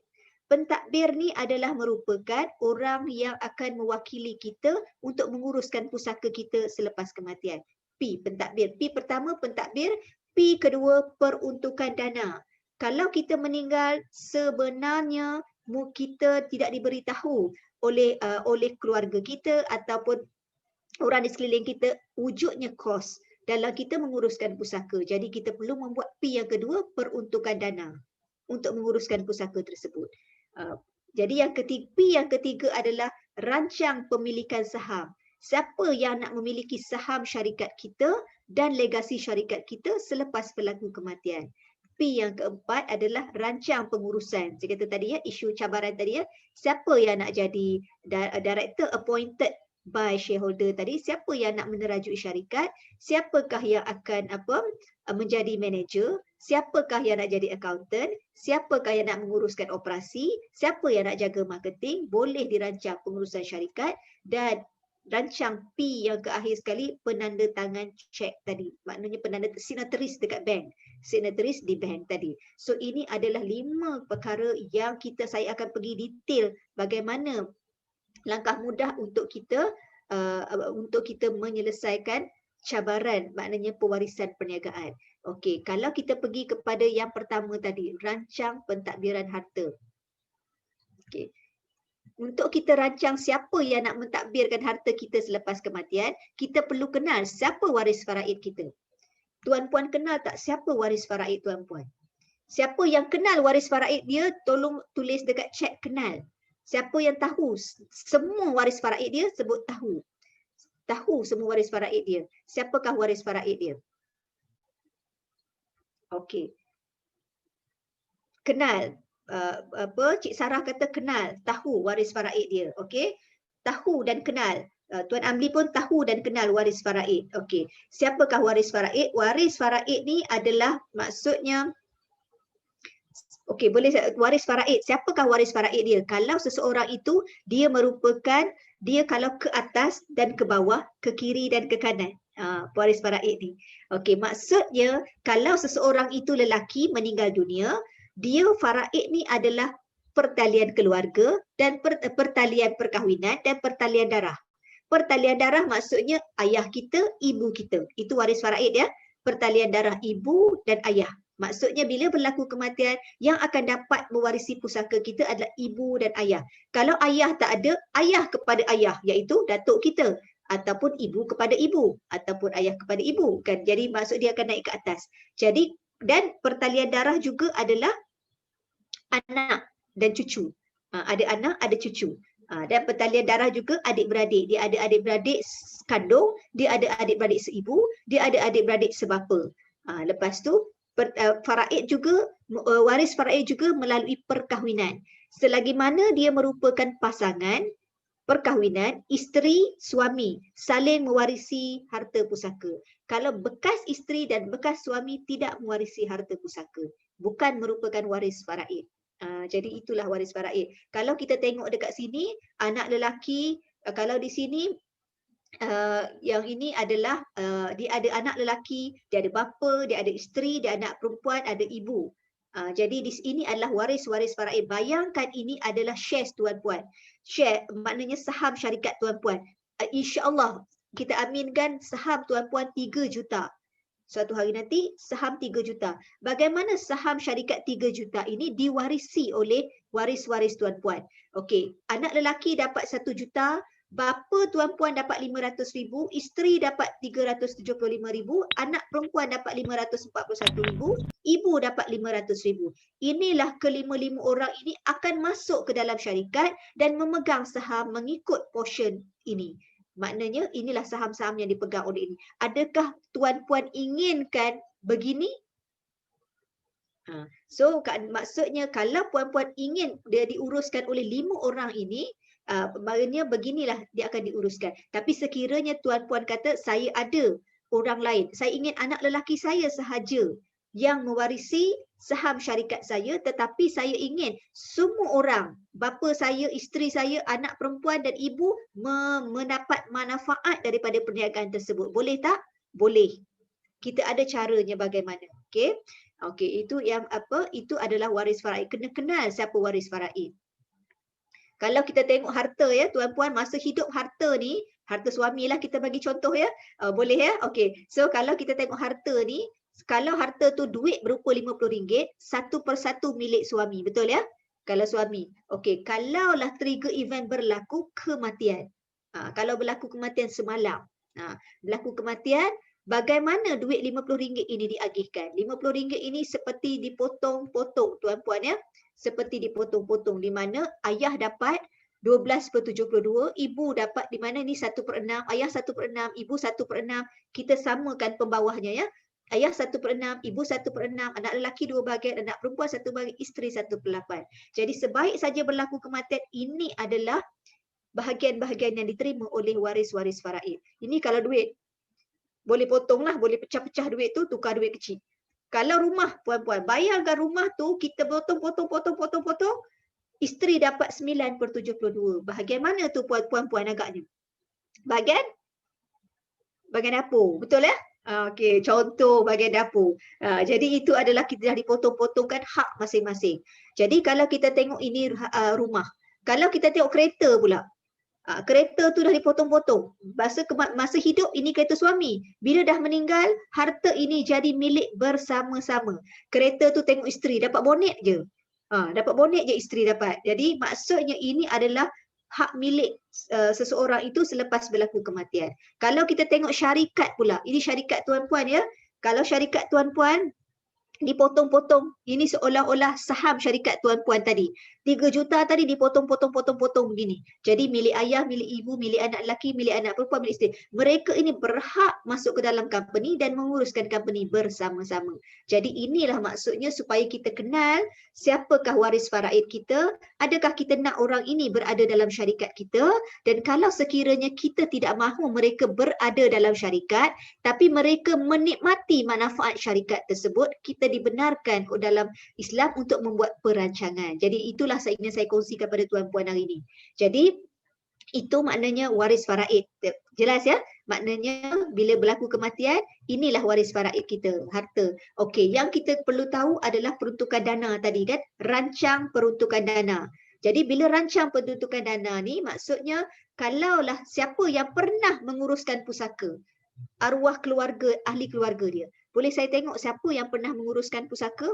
Pentadbir ni adalah merupakan orang yang akan mewakili kita untuk menguruskan pusaka kita selepas kematian. P, pentadbir. P pertama, pentadbir. P kedua, peruntukan dana. Kalau kita meninggal, sebenarnya kita tidak diberitahu oleh keluarga kita ataupun orang di sekeliling kita wujudnya kos dalam kita menguruskan pusaka. Jadi kita perlu membuat P yang kedua, peruntukan dana untuk menguruskan pusaka tersebut. Jadi P yang ketiga adalah rancang pemilikan saham. Siapa yang nak memiliki saham syarikat kita dan legasi syarikat kita selepas berlaku kematian. P yang keempat adalah rancang pengurusan. Saya kata tadi isu cabaran tadi siapa yang nak jadi director appointed by shareholder tadi, siapa yang nak menerajui syarikat, siapakah yang akan menjadi manager, siapakah yang nak jadi accountant, siapakah yang nak menguruskan operasi, siapa yang nak jaga marketing, boleh dirancang pengurusan syarikat. Dan rancang P yang ke akhir sekali, penandatangan cek tadi. Maknanya signatories dekat bank. Signatories di bank tadi. So ini adalah 5 perkara yang saya akan pergi detail bagaimana langkah mudah untuk kita menyelesaikan cabaran, maknanya pewarisan perniagaan. Okey, kalau kita pergi kepada yang pertama tadi, rancang pentadbiran harta. Okey. Untuk kita rancang siapa yang nak mentadbirkan harta kita selepas kematian, kita perlu kenal siapa waris faraid kita. Tuan-puan kenal tak siapa waris faraid tuan-puan? Siapa yang kenal waris faraid dia, tolong tulis dekat chat kenal. Siapa yang tahu semua waris faraid dia, sebut tahu. Tahu semua waris faraid dia. Siapakah waris faraid dia? Okey. Kenal. Cik Sarah kata kenal, tahu waris faraid dia. Okey. Tahu dan kenal. Tuan Amli pun tahu dan kenal waris faraid. Okey. Siapakah waris faraid? Waris faraid ni adalah maksudnya okey, boleh waris faraid. Siapakah waris faraid dia? Kalau seseorang itu dia merupakan kalau ke atas dan ke bawah, ke kiri dan ke kanan. Waris faraid ni. Okey, maksudnya kalau seseorang itu lelaki meninggal dunia, dia faraid ni adalah pertalian keluarga dan pertalian perkahwinan dan pertalian darah. Pertalian darah maksudnya ayah kita, ibu kita. Itu waris faraid ya. Pertalian darah ibu dan ayah. Maksudnya bila berlaku kematian, yang akan dapat mewarisi pusaka kita adalah ibu dan ayah. Kalau ayah tak ada, ayah kepada ayah, iaitu datuk kita. Ataupun ibu kepada ibu. Ataupun ayah kepada ibu. Kan? Jadi maksud dia akan naik ke atas. Jadi, dan pertalian darah juga adalah anak dan cucu. Ada anak, ada cucu. Dan pertalian darah juga adik-beradik. Dia ada adik-beradik kandung, dia ada adik-beradik seibu, dia ada adik-beradik sebapa. Lepas tu, faraid juga, waris faraid juga melalui perkahwinan. Selagi mana dia merupakan pasangan, perkahwinan, isteri, suami saling mewarisi harta pusaka. Kalau bekas isteri dan bekas suami tidak mewarisi harta pusaka, bukan merupakan waris faraid. Jadi itulah waris faraid. Kalau kita tengok dekat sini, anak lelaki, kalau di sini yang ini adalah dia ada anak lelaki, dia ada bapa, dia ada isteri, dia anak perempuan, ada ibu. Jadi di sini adalah waris-waris faraid. Bayangkan ini adalah shares tuan-puan. Share maknanya saham syarikat tuan-puan. InsyaAllah kita aminkan saham tuan-puan 3 juta. Suatu hari nanti saham 3 juta. Bagaimana saham syarikat 3 juta ini diwarisi oleh waris-waris tuan-puan? Okey, anak lelaki dapat 1 juta, bapa tuan-puan dapat 500,000, isteri dapat 375,000, anak perempuan dapat 541,000, ibu dapat 500,000. Inilah kelima-lima orang ini akan masuk ke dalam syarikat dan memegang saham mengikut portion ini. Maknanya inilah saham-saham yang dipegang oleh ini. Adakah tuan-puan inginkan begini? So maksudnya kalau puan-puan ingin dia diuruskan oleh 5 orang ini, maknanya beginilah dia akan diuruskan. Tapi sekiranya tuan-puan kata saya ada orang lain, saya ingin anak lelaki saya sahaja yang mewarisi saham syarikat saya, tetapi saya ingin semua orang, bapa saya, isteri saya, anak perempuan dan ibu mendapat manfaat daripada perniagaan tersebut. Boleh tak? Boleh. Kita ada caranya bagaimana. Okey. Okey, itu yang apa? Itu adalah waris faraid. Kena kenal siapa waris faraid. Kalau kita tengok harta ya, tuan-puan, masa hidup harta ni, harta suami lah kita bagi contoh ya. Boleh ya? Okey. So kalau kita tengok harta ni, kalau harta tu duit berupa RM50, 1/1 milik suami, betul ya? Kalau suami. Okey, kalaulah trigger event berlaku kematian. Kalau berlaku kematian semalam. Berlaku kematian, bagaimana duit RM50 ini diagihkan? RM50 ini seperti dipotong-potong tuan-puan ya. Seperti dipotong-potong, di mana ayah dapat 12/72, ibu dapat di mana ni 1/6, ayah 1/6, ibu 1/6, kita samakan pembawahnya ya. Ayah 1/6, ibu 1/6, anak lelaki 2 bahagian, anak perempuan 1 bahagian, isteri 1/8. Jadi sebaik saja berlaku kematian, ini adalah bahagian-bahagian yang diterima oleh waris-waris faraid. Ini kalau duit, boleh potonglah, boleh pecah-pecah duit tu, tukar duit kecil. Kalau rumah, puan-puan, bayangkan rumah tu kita potong, isteri dapat 9/72. Bahagian mana tu puan-puan agaknya? Bahagian dapur, betul ya? Okey, contoh bahagian dapur. Jadi itu adalah kita dah dipotong-potongkan hak masing-masing. Jadi kalau kita tengok ini rumah. Kalau kita tengok kereta pula. Kereta tu dah dipotong-potong. Masa hidup ini kereta suami. Bila dah meninggal, harta ini jadi milik bersama-sama. Kereta tu tengok isteri, dapat bonet je. Dapat bonet je isteri dapat. Jadi maksudnya ini adalah hak milik seseorang itu selepas berlaku kematian. Kalau kita tengok syarikat pula, ini syarikat tuan-puan ya. Kalau syarikat tuan-puan dipotong-potong, ini seolah-olah saham syarikat tuan-puan tadi. 3 juta tadi dipotong-potong begini. Jadi milik ayah, milik ibu, milik anak lelaki, milik anak perempuan, milik isteri. Mereka ini berhak masuk ke dalam company dan menguruskan company bersama-sama. Jadi inilah maksudnya supaya kita kenal siapakah waris faraid kita, adakah kita nak orang ini berada dalam syarikat kita, dan kalau sekiranya kita tidak mahu mereka berada dalam syarikat, tapi mereka menikmati manfaat syarikat tersebut, kita dibenarkan dalam Islam untuk membuat perancangan. Jadi itulah saya ingin saya kongsikan pada tuan-puan hari ini. Jadi itu maknanya waris faraid. Jelas ya? Maknanya bila berlaku kematian, inilah waris faraid kita, harta. Okey, yang kita perlu tahu adalah peruntukan dana tadi kan? Rancang peruntukan dana. Jadi bila rancang peruntukan dana ni maksudnya kalaulah siapa yang pernah menguruskan pusaka, arwah keluarga, ahli keluarga dia. Boleh saya tengok siapa yang pernah menguruskan pusaka?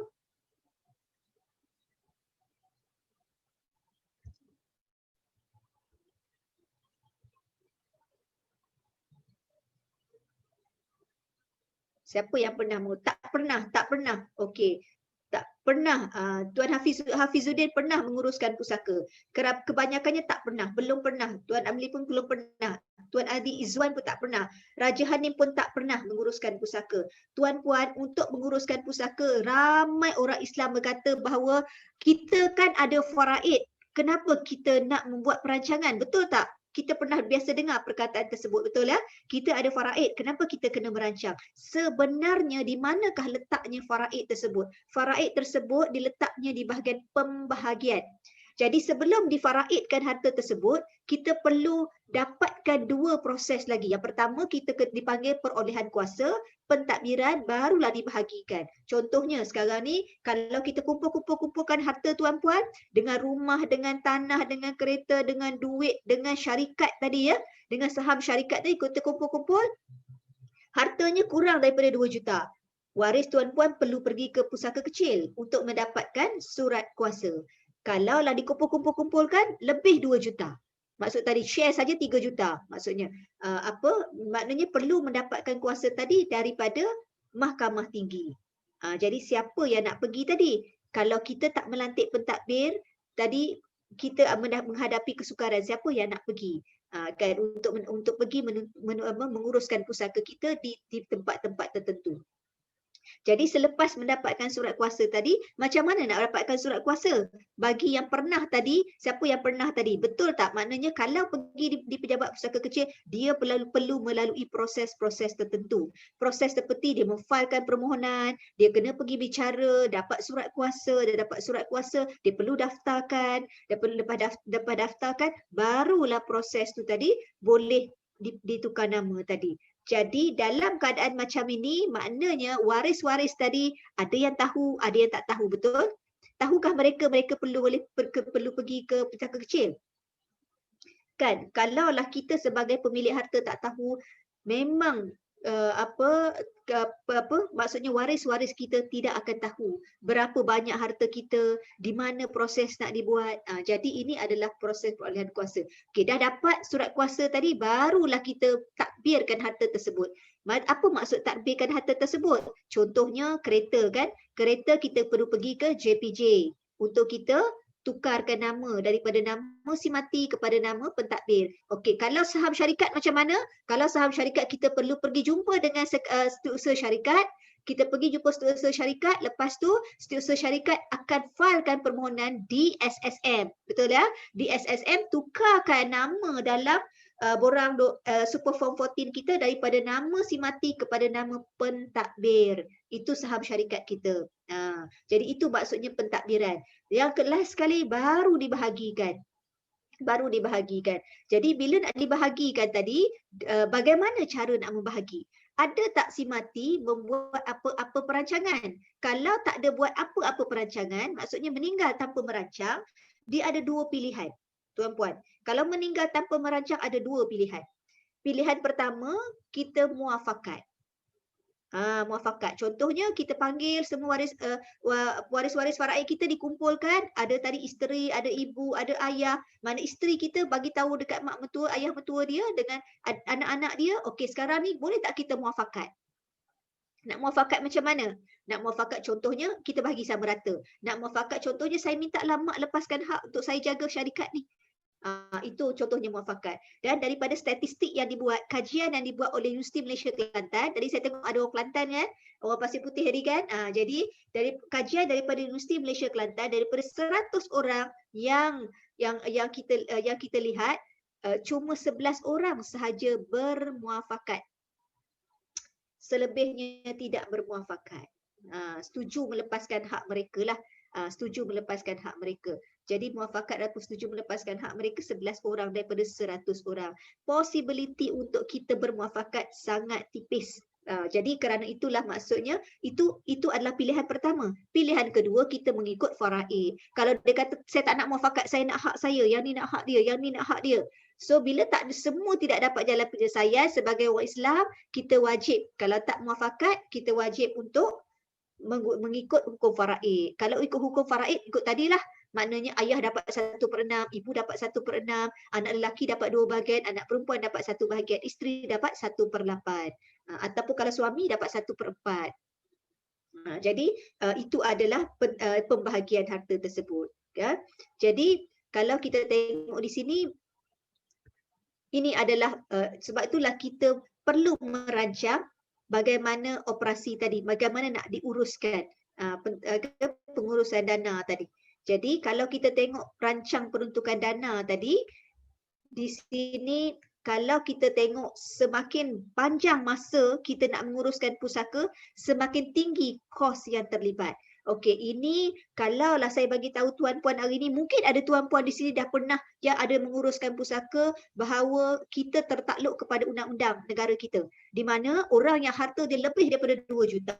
Siapa yang pernah? Tak pernah. Okey. Tak pernah. Tuan Hafizuddin pernah menguruskan pusaka. Kebanyakannya tak pernah. Belum pernah. Tuan Amli pun belum pernah. Tuan Adi Izwan pun tak pernah. Raja Hanim pun tak pernah menguruskan pusaka. Tuan-puan, untuk menguruskan pusaka, ramai orang Islam berkata bahawa kita kan ada faraid. Kenapa kita nak membuat perancangan? Betul tak? Kita pernah biasa dengar perkataan tersebut, betul ya? Kita ada faraid. Kenapa kita kena merancang? Sebenarnya di manakah letaknya faraid tersebut? Faraid tersebut diletaknya di bahagian pembahagian. Jadi sebelum difaraidkan harta tersebut, kita perlu dapatkan dua proses lagi. Yang pertama, kita dipanggil perolehan kuasa, pentadbiran, barulah dibahagikan. Contohnya sekarang ni, kalau kita kumpulkan harta tuan-puan, dengan rumah, dengan tanah, dengan kereta, dengan duit, dengan syarikat tadi ya, dengan saham syarikat tadi, kita kumpul-kumpul, hartanya kurang daripada 2 juta. Waris tuan-puan perlu pergi ke pusaka kecil untuk mendapatkan surat kuasa. Kalaulah dikumpul-kumpulkan lebih 2 juta. Maksud tadi share saja 3 juta. Maksudnya maknanya perlu mendapatkan kuasa tadi daripada mahkamah tinggi. Jadi siapa yang nak pergi tadi? Kalau kita tak melantik pentadbir tadi, kita menghadapi kesukaran, siapa yang nak pergi? Kan untuk pergi menguruskan pusaka kita di tempat-tempat tertentu. Jadi selepas mendapatkan surat kuasa tadi, macam mana nak dapatkan surat kuasa? Bagi yang pernah tadi, siapa yang pernah tadi? Betul tak? Maknanya kalau pergi di pejabat pusaka kecil, dia perlu melalui proses-proses tertentu. Proses seperti dia memfailkan permohonan, dia kena pergi bicara, dapat surat kuasa, dia dapat surat kuasa, dia perlu daftarkan, dia perlu lepas daftarkan, barulah proses tu tadi boleh ditukar nama tadi. Jadi dalam keadaan macam ini, maknanya waris-waris tadi ada yang tahu, ada yang tak tahu, betul? Tahukah mereka perlu pergi ke pusaka kecil? Kan, kalaulah kita sebagai pemilik harta tak tahu, memang maksudnya waris-waris kita tidak akan tahu berapa banyak harta kita, di mana proses nak dibuat. Jadi ini adalah proses perolehan kuasa. Okey, dah dapat surat kuasa tadi, barulah kita takbirkan harta tersebut. Apa maksud takbirkan harta tersebut? Contohnya kereta kan, kereta kita perlu pergi ke JPJ untuk kita tukarkan nama daripada nama si mati kepada nama pentadbir. Okey, kalau saham syarikat macam mana? Kalau saham syarikat, kita perlu pergi jumpa dengan setiausaha syarikat. Kita pergi jumpa setiausaha syarikat, lepas tu setiausaha syarikat akan filekan permohonan di SSM. Betul ya? Di SSM tukarkan nama dalam borang super form 14 kita daripada nama si mati kepada nama pentadbir. Itu saham syarikat kita. Jadi itu maksudnya pentadbiran. Yang last sekali baru dibahagikan. Baru dibahagikan. Jadi bila nak dibahagikan tadi, bagaimana cara nak membahagi? Ada tak si mati membuat apa-apa perancangan? Kalau tak ada buat apa-apa perancangan, maksudnya meninggal tanpa merancang, dia ada dua pilihan. Tuan-puan, kalau meninggal tanpa merancang ada dua pilihan. Pilihan pertama, kita muafakat. Muafakat. Contohnya kita panggil semua waris-waris faraid kita dikumpulkan, ada tadi isteri, ada ibu, ada ayah. Mana isteri kita bagi tahu dekat mak mertua, ayah mertua dia dengan anak-anak dia, okey sekarang ni boleh tak kita muafakat? Nak muafakat macam mana? Nak muafakat contohnya kita bagi sama rata. Nak muafakat contohnya saya minta lah mak lepaskan hak untuk saya jaga syarikat ni. Itu contohnya muafakat. Dan daripada statistik yang dibuat, kajian yang dibuat oleh Universiti Malaysia Kelantan, tadi saya tengok ada orang Kelantan kan, orang Pasir Putih tadi kan. Jadi dari kajian daripada Universiti Malaysia Kelantan, daripada 100 orang yang kita lihat, cuma 11 orang sahaja bermuafakat. Selebihnya tidak bermuafakat. Setuju melepaskan hak mereka lah. Setuju melepaskan hak mereka. Jadi muafakat dan setuju melepaskan hak mereka 11 orang daripada 100 orang. Possibility untuk kita bermuafakat sangat tipis. Jadi kerana itulah maksudnya itu adalah pilihan pertama. Pilihan kedua, kita mengikut faraid. Kalau dia kata saya tak nak muafakat, saya nak hak saya, yang ni nak hak dia, yang ni nak hak dia. So bila tak semua tidak dapat jalan penyelesaian, sebagai orang Islam kita wajib, kalau tak muafakat kita wajib untuk mengikut hukum faraid. Kalau ikut hukum faraid, ikut tadilah. Maknanya ayah dapat 1/6, ibu dapat 1/6, anak lelaki dapat 2 bahagian, anak perempuan dapat 1 bahagian, isteri dapat 1/8. Ataupun kalau suami dapat 1/4. Jadi itu adalah pembahagian harta tersebut. Ya. Jadi kalau kita tengok di sini, ini adalah sebab itulah kita perlu merancang bagaimana operasi tadi, bagaimana nak diuruskan pengurusan dana tadi. Jadi kalau kita tengok rancang peruntukan dana tadi, di sini kalau kita tengok semakin panjang masa kita nak menguruskan pusaka, semakin tinggi kos yang terlibat. Okey, ini kalaulah saya bagi tahu tuan-puan hari ini, mungkin ada tuan-puan di sini dah pernah yang ada menguruskan pusaka bahawa kita tertakluk kepada undang-undang negara kita. Di mana orang yang harta dia lebih daripada 2 juta,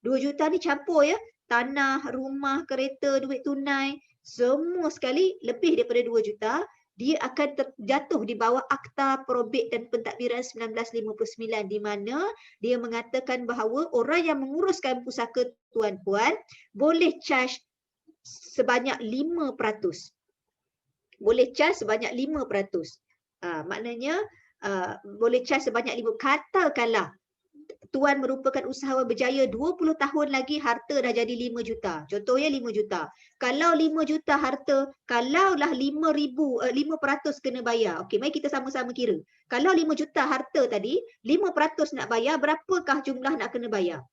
2 juta ni campur ya, tanah, rumah, kereta, duit tunai, semua sekali lebih daripada 2 juta, dia akan terjatuh di bawah Akta Probate dan Pentadbiran 1959 di mana dia mengatakan bahawa orang yang menguruskan pusaka tuan-puan boleh charge sebanyak 5%. Boleh charge sebanyak 5%. Maknanya boleh charge sebanyak 5%. Katakanlah tuan merupakan usahawan berjaya 20 tahun lagi harta dah jadi 5 juta. Contohnya 5 juta. Kalau 5 juta harta, kalaulah 5% kena bayar. Okey, mari kita sama-sama kira. Kalau 5 juta harta tadi, 5% nak bayar, berapakah jumlah nak kena bayar?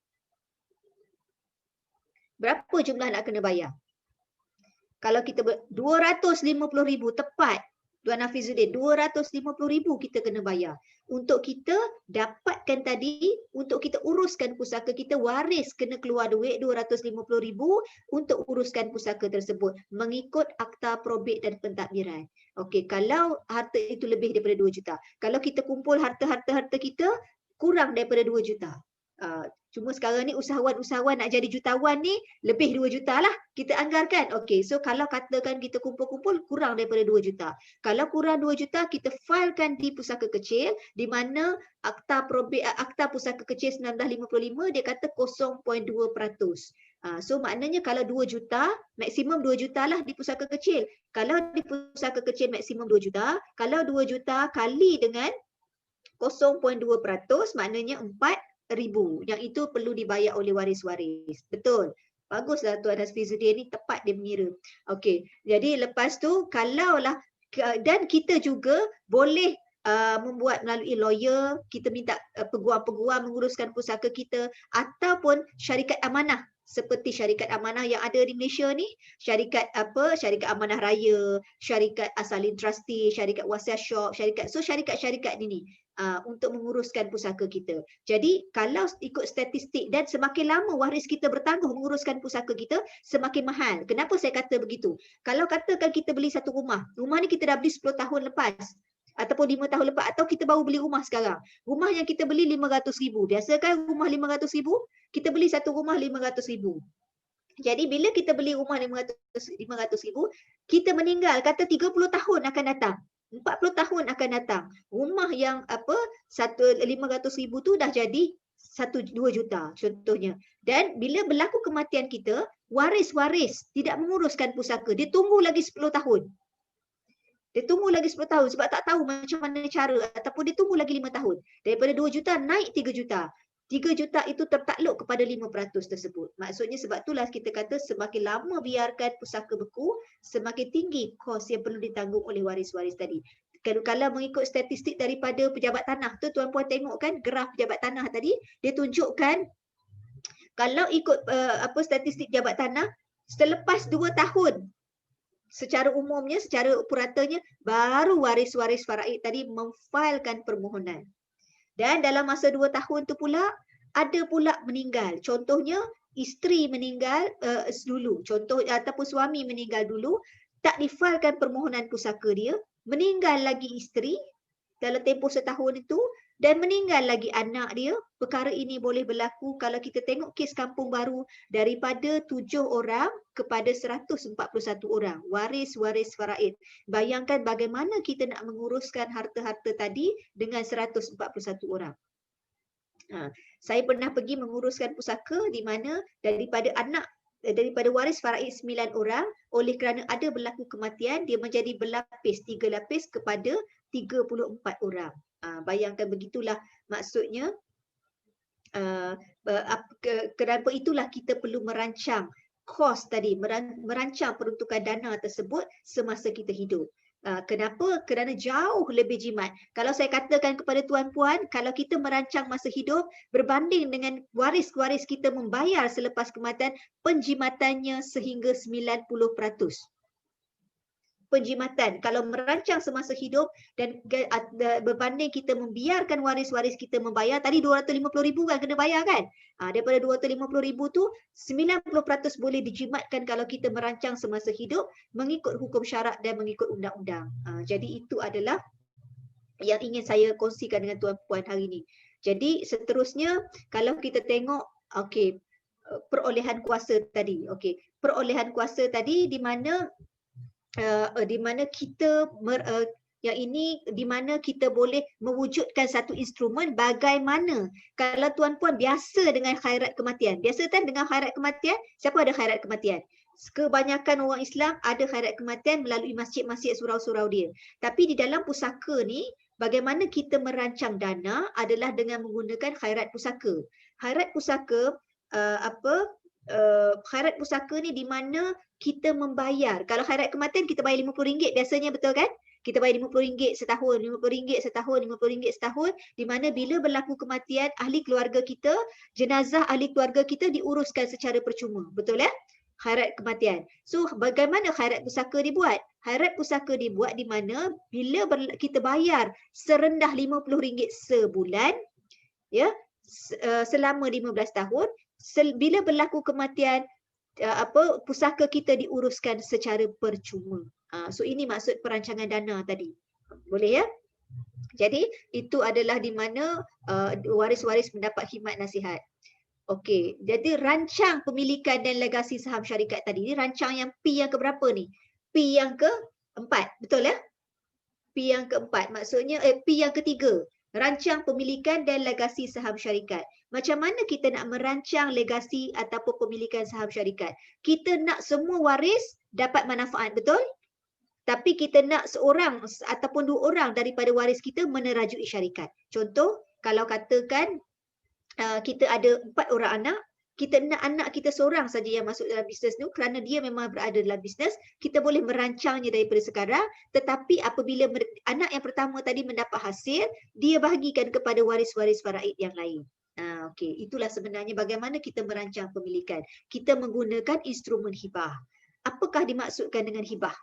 Berapa jumlah nak kena bayar? Kalau kita 250,000 tepat. Tuan Hafizuddin, 250,000 kita kena bayar. Untuk kita dapatkan tadi, untuk kita uruskan pusaka kita, waris kena keluar duit 250,000 untuk uruskan pusaka tersebut. Mengikut Akta Probate dan Pentadbiran. Okey, kalau harta itu lebih daripada 2 juta. Kalau kita kumpul harta-harta kita, kurang daripada 2 juta. Cuma sekarang ni usahawan-usahawan nak jadi jutawan ni lebih 2 juta lah kita anggarkan. Okey, so kalau katakan kita kumpul-kumpul kurang daripada 2 juta. Kalau kurang 2 juta kita filekan di pusaka kecil di mana Akta Pusaka Kecil 1955 dia kata 0.2%. So maknanya kalau 2 juta, maksimum 2 juta lah di pusaka kecil. Kalau di pusaka kecil maksimum 2 juta, kalau 2 juta kali dengan 0.2% maknanya 4,000. Yang itu perlu dibayar oleh waris-waris. Betul. Baguslah Tuan Hafizuddin ni tepat dia mengira. Okey. Jadi lepas tu kalaulah dan kita juga boleh membuat melalui lawyer, kita minta peguam-peguam menguruskan pusaka kita ataupun syarikat amanah seperti syarikat amanah yang ada di Malaysia ni, syarikat Amanah Raya, syarikat Asalin Trustee, syarikat Wasiat Shop, syarikat-syarikat ni untuk menguruskan pusaka kita. Jadi kalau ikut statistik dan semakin lama waris kita bertangguh menguruskan pusaka kita, semakin mahal. Kenapa saya kata begitu? Kalau katakan kita beli satu rumah ni kita dah beli 10 tahun lepas ataupun 5 tahun lepas, atau kita baru beli rumah sekarang. Rumah yang kita beli 500,000. Biasa kan rumah 500,000, kita beli satu rumah 500,000. Jadi bila kita beli rumah 500,000, kita meninggal, kata 30 tahun akan datang. 40 tahun akan datang. Rumah yang 500,000 tu dah jadi 2 juta contohnya. Dan bila berlaku kematian kita, waris-waris tidak menguruskan pusaka. Dia tunggu lagi 10 tahun. Dia tunggu lagi 10 tahun sebab tak tahu macam mana cara, ataupun dia tunggu lagi 5 tahun. Daripada 2 juta naik 3 juta. 3 juta itu tertakluk kepada 5% tersebut. Maksudnya sebab itulah kita kata semakin lama biarkan pusaka beku, semakin tinggi kos yang perlu ditanggung oleh waris-waris tadi. Kalau mengikut statistik daripada pejabat tanah tu, tuan-puan tengok kan graf pejabat tanah tadi, dia tunjukkan kalau ikut statistik pejabat tanah, selepas 2 tahun secara umumnya, secara puratanya, baru waris-waris faraid tadi memfailkan permohonan. Dan dalam masa 2 tahun tu pula, ada pula meninggal. Contohnya, isteri meninggal dulu. Ataupun suami meninggal dulu, tak difailkan permohonan pusaka dia, meninggal lagi isteri dalam tempoh setahun itu, dan meninggal lagi anak dia. Perkara ini boleh berlaku kalau kita tengok kes Kampung Baru, daripada 7 orang kepada 141 orang waris-waris faraid. Bayangkan bagaimana kita nak menguruskan harta-harta tadi dengan 141 orang. Saya pernah pergi menguruskan pusaka di mana daripada waris faraid 9 orang, oleh kerana ada berlaku kematian, dia menjadi berlapis, 3 lapis kepada 34 orang. Bayangkan begitulah maksudnya. Kenapa itulah kita perlu merancang kos tadi, merancang peruntukan dana tersebut semasa kita hidup. Kenapa? Kerana jauh lebih jimat. Kalau saya katakan kepada tuan-puan, kalau kita merancang masa hidup berbanding dengan waris-waris kita membayar selepas kematian, penjimatannya sehingga 90%. penjimatan. Kalau merancang semasa hidup dan berbanding kita membiarkan waris-waris kita membayar, tadi 250,000 kan kena bayar kan? Daripada 250,000 tu 90% boleh dijimatkan kalau kita merancang semasa hidup mengikut hukum syarak dan mengikut undang-undang. Jadi itu adalah yang ingin saya kongsikan dengan tuan-puan hari ini. Jadi seterusnya kalau kita tengok okey, perolehan kuasa tadi. Okey, perolehan kuasa tadi di mana kita yang ini di mana kita boleh mewujudkan satu instrumen bagaimana kalau tuan-puan biasa dengan khairat kematian. Biasa kan dengan khairat kematian, siapa ada khairat kematian? Kebanyakan orang Islam ada khairat kematian melalui masjid-masjid surau-surau dia. Tapi di dalam pusaka ni, bagaimana kita merancang dana adalah dengan menggunakan khairat pusaka. Khairat pusaka khairat pusaka ni di mana kita membayar. Kalau khairat kematian kita bayar RM50 biasanya, betul kan? Kita bayar RM50 setahun, RM50 setahun, RM50 setahun, di mana bila berlaku kematian ahli keluarga kita, jenazah ahli keluarga kita diuruskan secara percuma. Betul ya? Khairat kematian. So bagaimana khairat pusaka dibuat? Khairat pusaka dibuat di mana bila kita bayar serendah RM50 sebulan, ya, selama 15 tahun, bila berlaku kematian pusaka kita diuruskan secara percuma. So ini maksud perancangan dana tadi. Boleh ya? Jadi itu adalah di mana waris-waris mendapat khidmat nasihat. Okey, jadi rancang pemilikan dan legasi saham syarikat tadi. Ini rancang yang P yang keberapa ni? P yang keempat, betul ya? P yang keempat, maksudnya P yang ketiga. Rancang pemilikan dan legasi saham syarikat. Macam mana kita nak merancang legasi ataupun pemilikan saham syarikat? Kita nak semua waris dapat manfaat, betul? Tapi kita nak seorang ataupun dua orang daripada waris kita menerajui syarikat. Contoh, kalau katakan kita ada 4 orang anak, kita nak anak kita seorang saja yang masuk dalam bisnes ni kerana dia memang berada dalam bisnes, kita boleh merancangnya daripada sekarang, tetapi apabila anak yang pertama tadi mendapat hasil, dia bahagikan kepada waris-waris faraid yang lain. Okey, itulah sebenarnya bagaimana kita merancang pemilikan. Kita menggunakan instrumen hibah. Apakah dimaksudkan dengan hibah?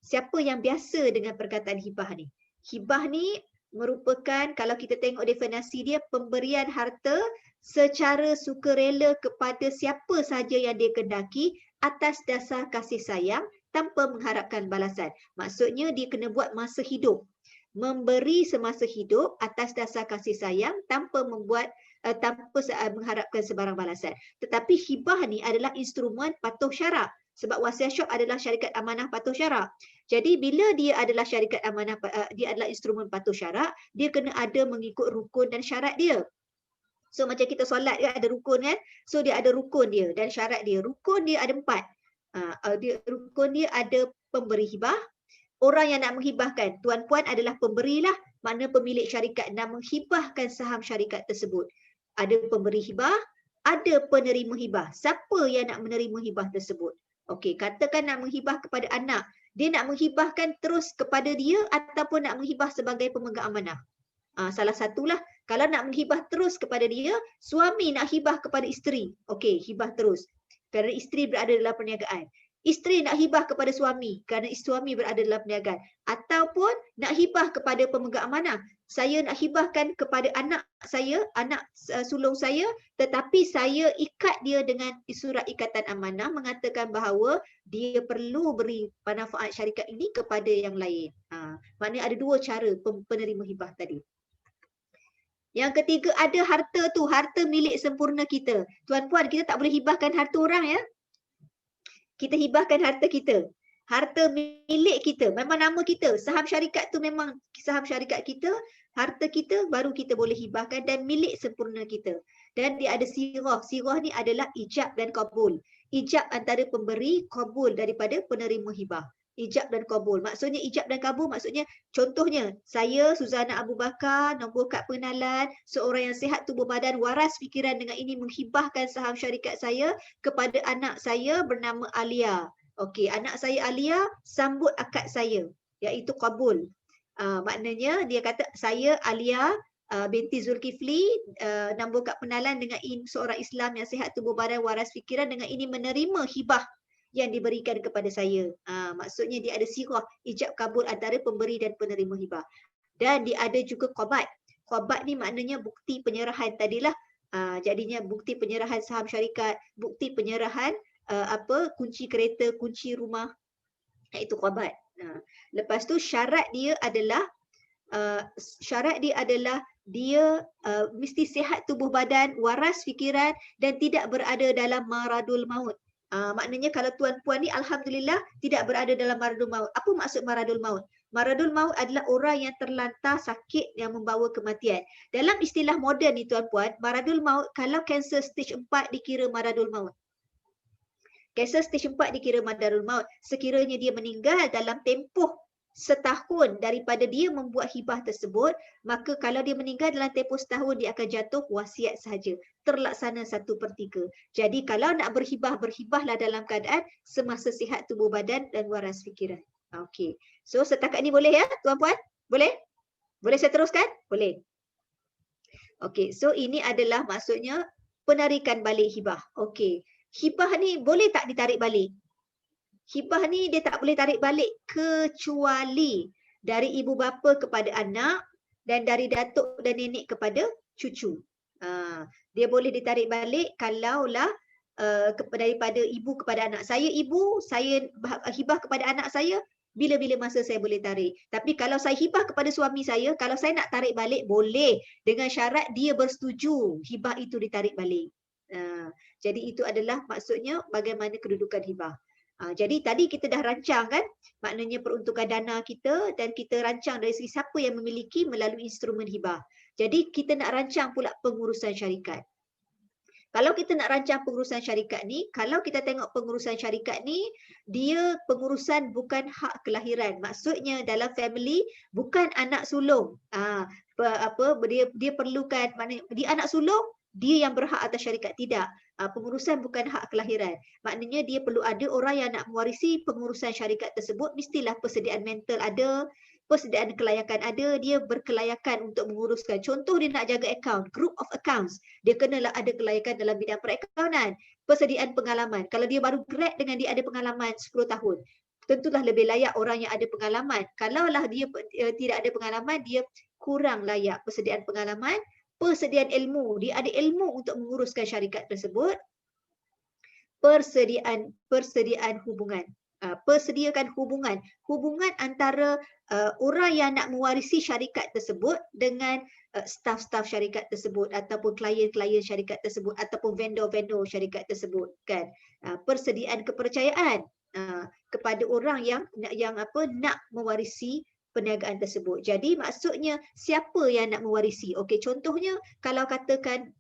Siapa yang biasa dengan perkataan hibah ni? Hibah ni merupakan, kalau kita tengok definisi dia, pemberian harta secara sukarela kepada siapa sahaja yang dia kendaki atas dasar kasih sayang tanpa mengharapkan balasan. Maksudnya dia kena buat masa hidup. Memberi semasa hidup atas dasar kasih sayang tanpa mengharapkan sebarang balasan. Tetapi hibah ni adalah instrumen patuh syarak. Sebab wasiat syok adalah syarikat amanah patuh syarak. Jadi bila dia adalah syarikat amanah, dia adalah instrumen patuh syarak, dia kena ada mengikut rukun dan syarat dia. So macam kita solat kan ada rukun kan? So dia ada rukun dia dan syarat dia. Rukun dia ada 4. Rukun dia ada pemberi hibah. Orang yang nak menghibahkan, tuan-puan adalah pemberilah, makna pemilik syarikat nak menghibahkan saham syarikat tersebut. Ada pemberi hibah, ada penerima hibah. Siapa yang nak menerima hibah tersebut? Okey, katakan nak menghibah kepada anak. Dia nak menghibahkan terus kepada dia ataupun nak menghibah sebagai pemegang amanah. Salah satulah. Kalau nak menghibah terus kepada dia, suami nak hibah kepada isteri. Okey, hibah terus. Kerana isteri berada dalam perniagaan. Isteri nak hibah kepada suami kerana suami berada dalam perniagaan. Ataupun nak hibah kepada pemegang amanah. Saya nak hibahkan kepada anak saya, anak sulung saya, tetapi saya ikat dia dengan surat ikatan amanah mengatakan bahawa dia perlu beri manfaat syarikat ini kepada yang lain. Maknanya ada 2 cara penerima hibah tadi. Yang ketiga, ada harta tu, harta milik sempurna kita. Tuan-puan, kita tak boleh hibahkan harta orang ya. Kita hibahkan harta kita. Harta milik kita, memang nama kita. Saham syarikat tu memang saham syarikat kita, harta kita baru kita boleh hibahkan dan milik sempurna kita. Dan dia ada sirah. Sirah ni adalah ijab dan kabul. Ijab antara pemberi, kabul daripada penerima hibah. Ijab dan kabul. Maksudnya ijab dan kabul maksudnya contohnya saya Suzana Abu Bakar, nombor kad pengenalan, seorang yang sihat tubuh badan, waras fikiran dengan ini menghibahkan saham syarikat saya kepada anak saya bernama Alia. Okey, anak saya Alia sambut akad saya iaitu kabul. Maknanya dia kata saya Alia binti Zulkifli, nombor kad pengenalan dengan seorang Islam yang sihat tubuh badan, waras fikiran dengan ini menerima hibah yang diberikan kepada saya. Maksudnya dia ada sirah ijab kabul antara pemberi dan penerima hibah. Dan dia ada juga qabat. Qabat ni maknanya bukti penyerahan tadilah. Jadinya bukti penyerahan saham syarikat, bukti penyerahan kunci kereta, kunci rumah, iaitu qabat. Lepas tu syarat dia adalah dia mesti sihat tubuh badan, waras fikiran dan tidak berada dalam maradul maut. Maknanya kalau tuan-puan ni alhamdulillah tidak berada dalam maradul maut. Apa maksud maradul maut? Maradul maut adalah orang yang terlantar sakit yang membawa kematian. Dalam istilah moden ni tuan-puan, maradul maut kalau kanser stage 4 dikira maradul maut. Kanser stage 4 dikira maradul maut sekiranya dia meninggal dalam tempoh setahun daripada dia membuat hibah tersebut, maka kalau dia meninggal dalam tempoh setahun dia akan jatuh wasiat sahaja, terlaksana 1/3. Jadi kalau nak berhibah, berhibahlah dalam keadaan semasa sihat tubuh badan dan waras fikiran. Okey. So setakat ni boleh ya tuan-puan? Boleh? Boleh saya teruskan? Boleh. Okey, so ini adalah maksudnya penarikan balik hibah. Okey. Hibah ni boleh tak ditarik balik? Hibah ni dia tak boleh tarik balik kecuali dari ibu bapa kepada anak dan dari datuk dan nenek kepada cucu. Dia boleh ditarik balik kalaulah daripada ibu kepada anak. Saya ibu, saya hibah kepada anak saya, bila-bila masa saya boleh tarik. Tapi kalau saya hibah kepada suami saya, kalau saya nak tarik balik boleh dengan syarat dia bersetuju hibah itu ditarik balik. Jadi itu adalah maksudnya bagaimana kedudukan hibah. Jadi tadi kita dah rancang kan, maknanya peruntukan dana kita dan kita rancang dari segi siapa yang memiliki melalui instrumen hibah. Jadi kita nak rancang pula pengurusan syarikat. Kalau kita nak rancang pengurusan syarikat ni, kalau kita tengok pengurusan syarikat ni, dia pengurusan bukan hak kelahiran. Maksudnya dalam family bukan anak sulung. Dia perlukan, maknanya dia anak sulung, dia yang berhak atas syarikat, tidak. Pengurusan bukan hak kelahiran. Maknanya dia perlu ada orang yang nak mewarisi pengurusan syarikat tersebut, mestilah persediaan mental ada, persediaan kelayakan ada, dia berkelayakan untuk menguruskan. Contoh dia nak jaga akaun, group of accounts, dia kenalah ada kelayakan dalam bidang perakaunan, persediaan pengalaman. Kalau dia baru grad dengan dia ada pengalaman 10 tahun, tentulah lebih layak orang yang ada pengalaman. Kalaulah dia tidak ada pengalaman, dia kurang layak persediaan pengalaman. Persediaan ilmu, dia ada ilmu untuk menguruskan syarikat tersebut. Persediaan hubungan, persediakan hubungan antara orang yang nak mewarisi syarikat tersebut dengan staf-staf syarikat tersebut ataupun klien-klien syarikat tersebut ataupun vendor-vendor syarikat tersebut kan. Persediaan kepercayaan kepada orang yang nak mewarisi perniagaan tersebut. Jadi maksudnya siapa yang nak mewarisi? Okey, contohnya kalau katakan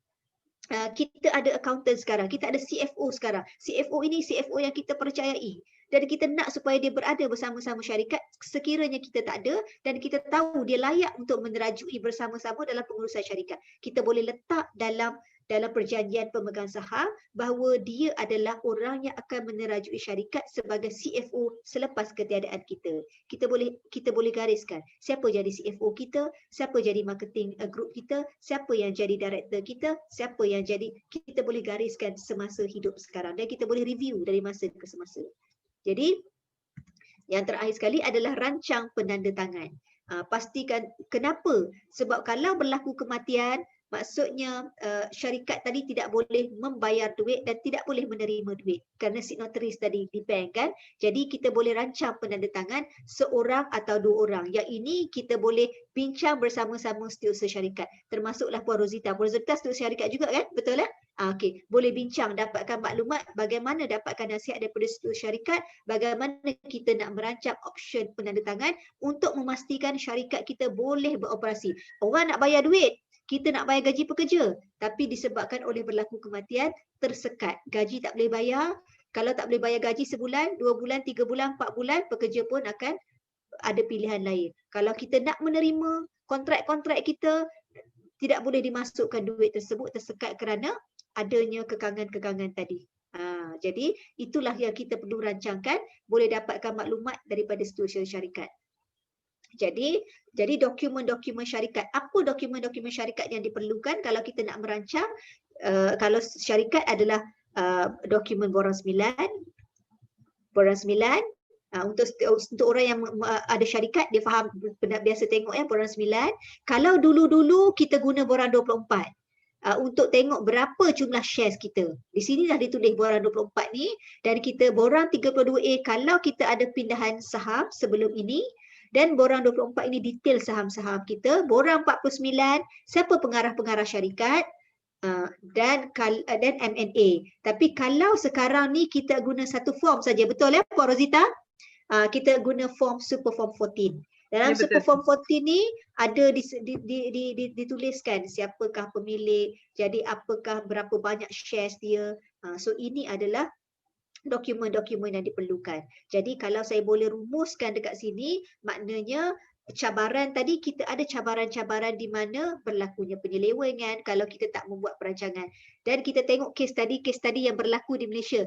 kita ada accountant sekarang, kita ada CFO sekarang. CFO ini CFO yang kita percayai dan kita nak supaya dia berada bersama-sama syarikat sekiranya kita tak ada dan kita tahu dia layak untuk menerajui bersama-sama dalam pengurusan syarikat. Kita boleh letak dalam perjanjian pemegang saham bahawa dia adalah orang yang akan menerajui syarikat sebagai CFO selepas ketiadaan kita. Kita boleh gariskan siapa jadi CFO kita, siapa jadi marketing group kita, siapa yang jadi director kita, siapa yang jadi, kita boleh gariskan semasa hidup sekarang dan kita boleh review dari masa ke semasa. Jadi yang terakhir sekali adalah rancang penandatangan. Pastikan kenapa? Sebab kalau berlaku kematian, maksudnya syarikat tadi tidak boleh membayar duit dan tidak boleh menerima duit kerana signatories tadi di bank kan. Jadi kita boleh rancang penandatangan seorang atau dua orang. Yang ini kita boleh bincang bersama-sama setiausaha syarikat. Termasuklah Puan Rosita. Puan Rosita setiausaha syarikat juga kan? Betul kan? Okey, boleh bincang, dapatkan maklumat bagaimana dapatkan nasihat daripada setiausaha syarikat, bagaimana kita nak merancang option penandatangan untuk memastikan syarikat kita boleh beroperasi. Orang nak bayar duit, kita nak bayar gaji pekerja, tapi disebabkan oleh berlaku kematian, tersekat. Gaji tak boleh bayar. Kalau tak boleh bayar gaji sebulan, 2 bulan, 3 bulan, 4 bulan, pekerja pun akan ada pilihan lain. Kalau kita nak menerima kontrak-kontrak kita, tidak boleh dimasukkan duit tersebut, tersekat kerana adanya kekangan-kekangan tadi. Jadi itulah yang kita perlu rancangkan, boleh dapatkan maklumat daripada setiausaha syarikat. Jadi dokumen-dokumen syarikat. Apa dokumen-dokumen syarikat yang diperlukan kalau kita nak merancang? Kalau syarikat adalah dokumen borang 9, Borang 9. Untuk orang yang ada syarikat, dia faham, biasa tengok ya, borang 9. Kalau dulu-dulu kita guna borang 24 untuk tengok berapa jumlah shares kita. Di sini dah ditulis borang 24 ni, dan kita borang 32A kalau kita ada pindahan saham sebelum ini, dan borang 24 ini detail saham-saham kita. Borang 49 siapa pengarah-pengarah syarikat, dan M&A. Tapi kalau sekarang ni kita guna satu form saja, betul ya Puan Rosita? Kita guna form Super Form 14. Dalam Ya, Super betul. Form 14 ni ada dituliskan siapakah pemilik, jadi apakah berapa banyak shares dia. So ini adalah dokumen-dokumen yang diperlukan. Jadi kalau saya boleh rumuskan dekat sini, maknanya cabaran tadi, kita ada cabaran-cabaran di mana berlakunya penyelewengan kalau kita tak membuat perancangan. Dan kita tengok case study yang berlaku di Malaysia.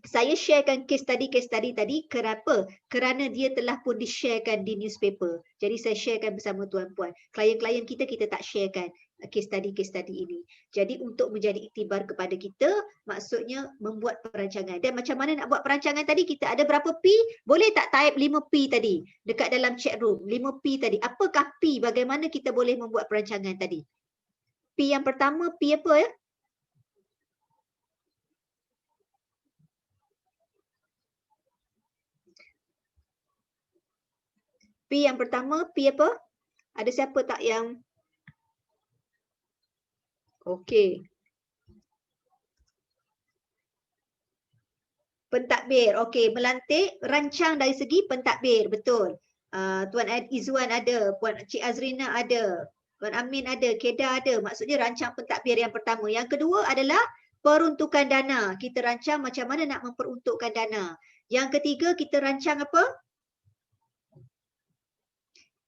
Saya sharekan case study tadi kenapa? Kerana dia telah pun di-sharekan di newspaper. Jadi saya sharekan bersama tuan-puan. Klien-klien kita tak sharekan case study ini. Jadi untuk menjadi iktibar kepada kita, maksudnya membuat perancangan. Dan macam mana nak buat perancangan tadi? Kita ada berapa P? Boleh tak type 5P tadi dekat dalam chat room? 5P tadi. Apakah P? Bagaimana kita boleh membuat perancangan tadi? P yang pertama, P apa ya? P yang pertama, P apa? Ada siapa tak yang? Okey. Pentadbir. Okey, melantik, rancang dari segi pentadbir. Betul. Tuan Izzuan ada, Puan Cik Azrina ada, Tuan Amin ada, Kedah ada. Maksudnya rancang pentadbir yang pertama. Yang kedua adalah peruntukan dana. Kita rancang macam mana nak memperuntukkan dana. Yang ketiga, kita rancang apa?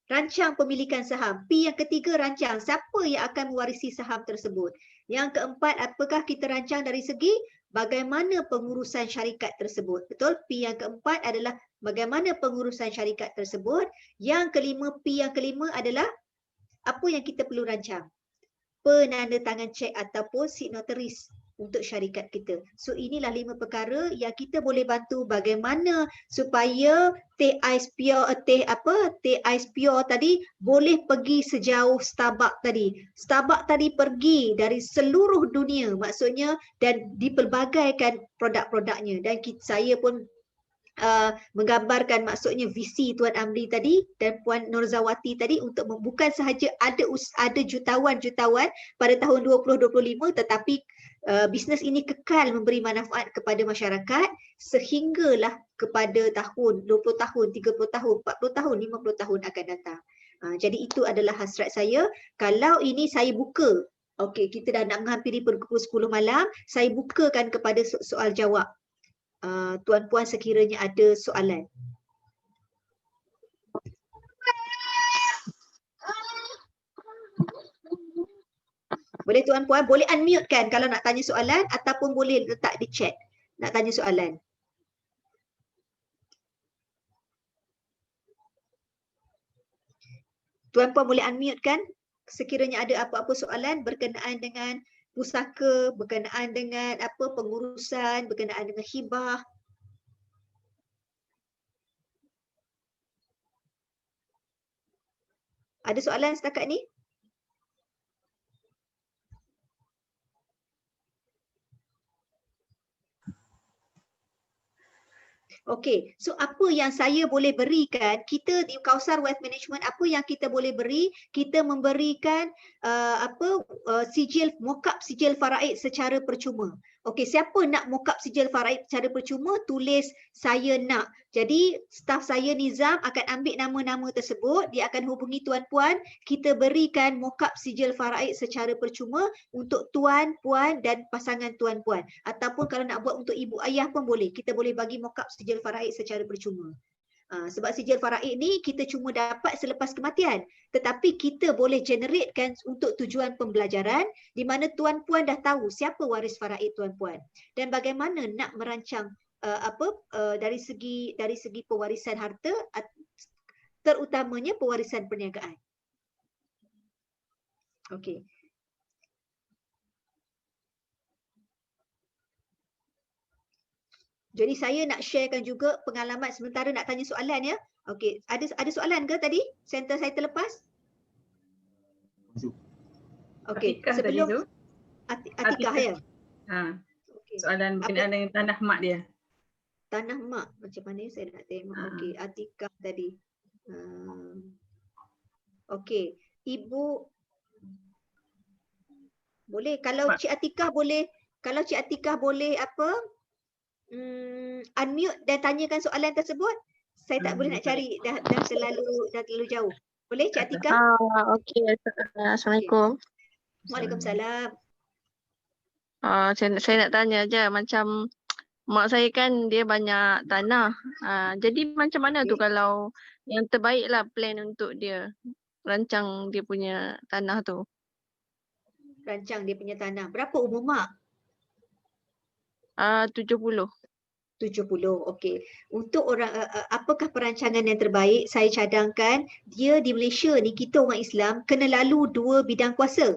Rancang pemilikan saham. P yang ketiga, rancang siapa yang akan mewarisi saham tersebut. Yang keempat, apakah kita rancang dari segi bagaimana pengurusan syarikat tersebut. Betul? P yang keempat adalah bagaimana pengurusan syarikat tersebut. Yang kelima, P yang kelima adalah apa yang kita perlu rancang. Penandatangan cek ataupun signatoris untuk syarikat kita. So inilah 5 perkara yang kita boleh bantu bagaimana supaya teh ais pure tadi boleh pergi sejauh Starbucks tadi. Starbucks tadi pergi dari seluruh dunia maksudnya, dan dipelbagaikan produk-produknya. Dan saya pun menggambarkan maksudnya visi Tuan Amri tadi dan Puan Norzawati tadi untuk bukan sahaja ada jutawan-jutawan pada tahun 2025, tetapi bisnes ini kekal memberi manfaat kepada masyarakat sehinggalah kepada tahun 20 tahun, 30 tahun, 40 tahun, 50 tahun akan datang. Jadi itu adalah hasrat saya. Kalau ini saya buka, okey, kita dah nak menghampiri pukul 10 malam, saya bukakan kepada soal jawab. Tuan-puan sekiranya ada soalan. Boleh tuan-puan, boleh unmute kan kalau nak tanya soalan, ataupun boleh letak di chat nak tanya soalan. Tuan-puan boleh unmute kan sekiranya ada apa-apa soalan berkenaan dengan pusaka, berkenaan dengan apa pengurusan, berkenaan dengan hibah. Ada soalan setakat ni? Okey, so apa yang saya boleh berikan, kita di kawasan wealth management, apa yang kita boleh beri, kita memberikan sijil, mock-up sijil faraid secara percuma. Okey, siapa nak mock-up sijil faraid secara percuma, tulis saya nak. Jadi staf saya Nizam akan ambil nama-nama tersebut, dia akan hubungi tuan-puan, kita berikan mock-up sijil faraid secara percuma untuk tuan, puan dan pasangan tuan-puan. Ataupun kalau nak buat untuk ibu ayah pun boleh, kita boleh bagi mock-up sijil faraid secara percuma. Sebab sijil faraid ni kita cuma dapat selepas kematian, tetapi kita boleh generatekan untuk tujuan pembelajaran di mana tuan-puan dah tahu siapa waris faraid tuan-puan dan bagaimana nak merancang dari segi pewarisan harta, terutamanya pewarisan perniagaan. Okey. Jadi saya nak sharekan juga pengalaman sementara nak tanya soalan ya. Okey, ada soalan ke tadi? Center saya terlepas? Okey, Atikah tadi sebelum tu. Atikah ya. Ha, Okey. soalan berkenaan dengan tanah mak dia. Tanah mak macam mana saya nak tengok. Okey, Atikah tadi. Okey, Ibu boleh kalau Mak. Cik Atikah boleh, kalau Cik Atikah boleh apa? Unmute dan tanyakan soalan tersebut. Saya tak boleh nak cari, dah terlalu jauh. Boleh Cik Atikah? Okey. Assalamualaikum. Waalaikumsalam. Saya nak tanya je, macam mak saya kan dia banyak tanah. Jadi macam mana tu kalau yang terbaik lah plan untuk dia rancang dia punya tanah tu? Rancang dia punya tanah. Berapa umur mak? 70. 70. Okey. Untuk orang apakah perancangan yang terbaik? Saya cadangkan dia di Malaysia ni, kita orang Islam kena lalu 2 bidang kuasa.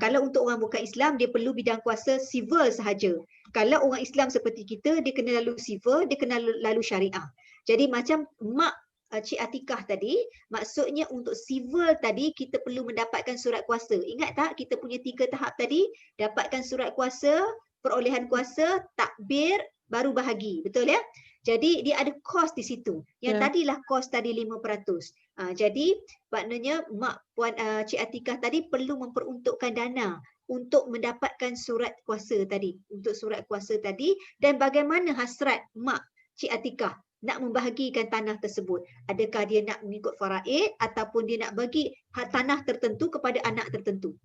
Kalau untuk orang bukan Islam dia perlu bidang kuasa civil sahaja. Kalau orang Islam seperti kita dia kena lalu civil, dia kena lalu syariah. Jadi macam mak Cik Atikah tadi, maksudnya untuk civil tadi kita perlu mendapatkan surat kuasa. Ingat tak kita punya 3 tahap tadi? Dapatkan surat kuasa, perolehan kuasa, takbir, baru bahagi. Betul ya? Jadi dia ada kos di situ. Yang tadilah kos tadi 5%. Jadi maknanya mak puan Cik Atikah tadi perlu memperuntukkan dana untuk mendapatkan surat kuasa tadi. Untuk surat kuasa tadi dan bagaimana hasrat mak Cik Atikah nak membahagikan tanah tersebut. Adakah dia nak mengikut faraid ataupun dia nak bagi tanah tertentu kepada anak tertentu.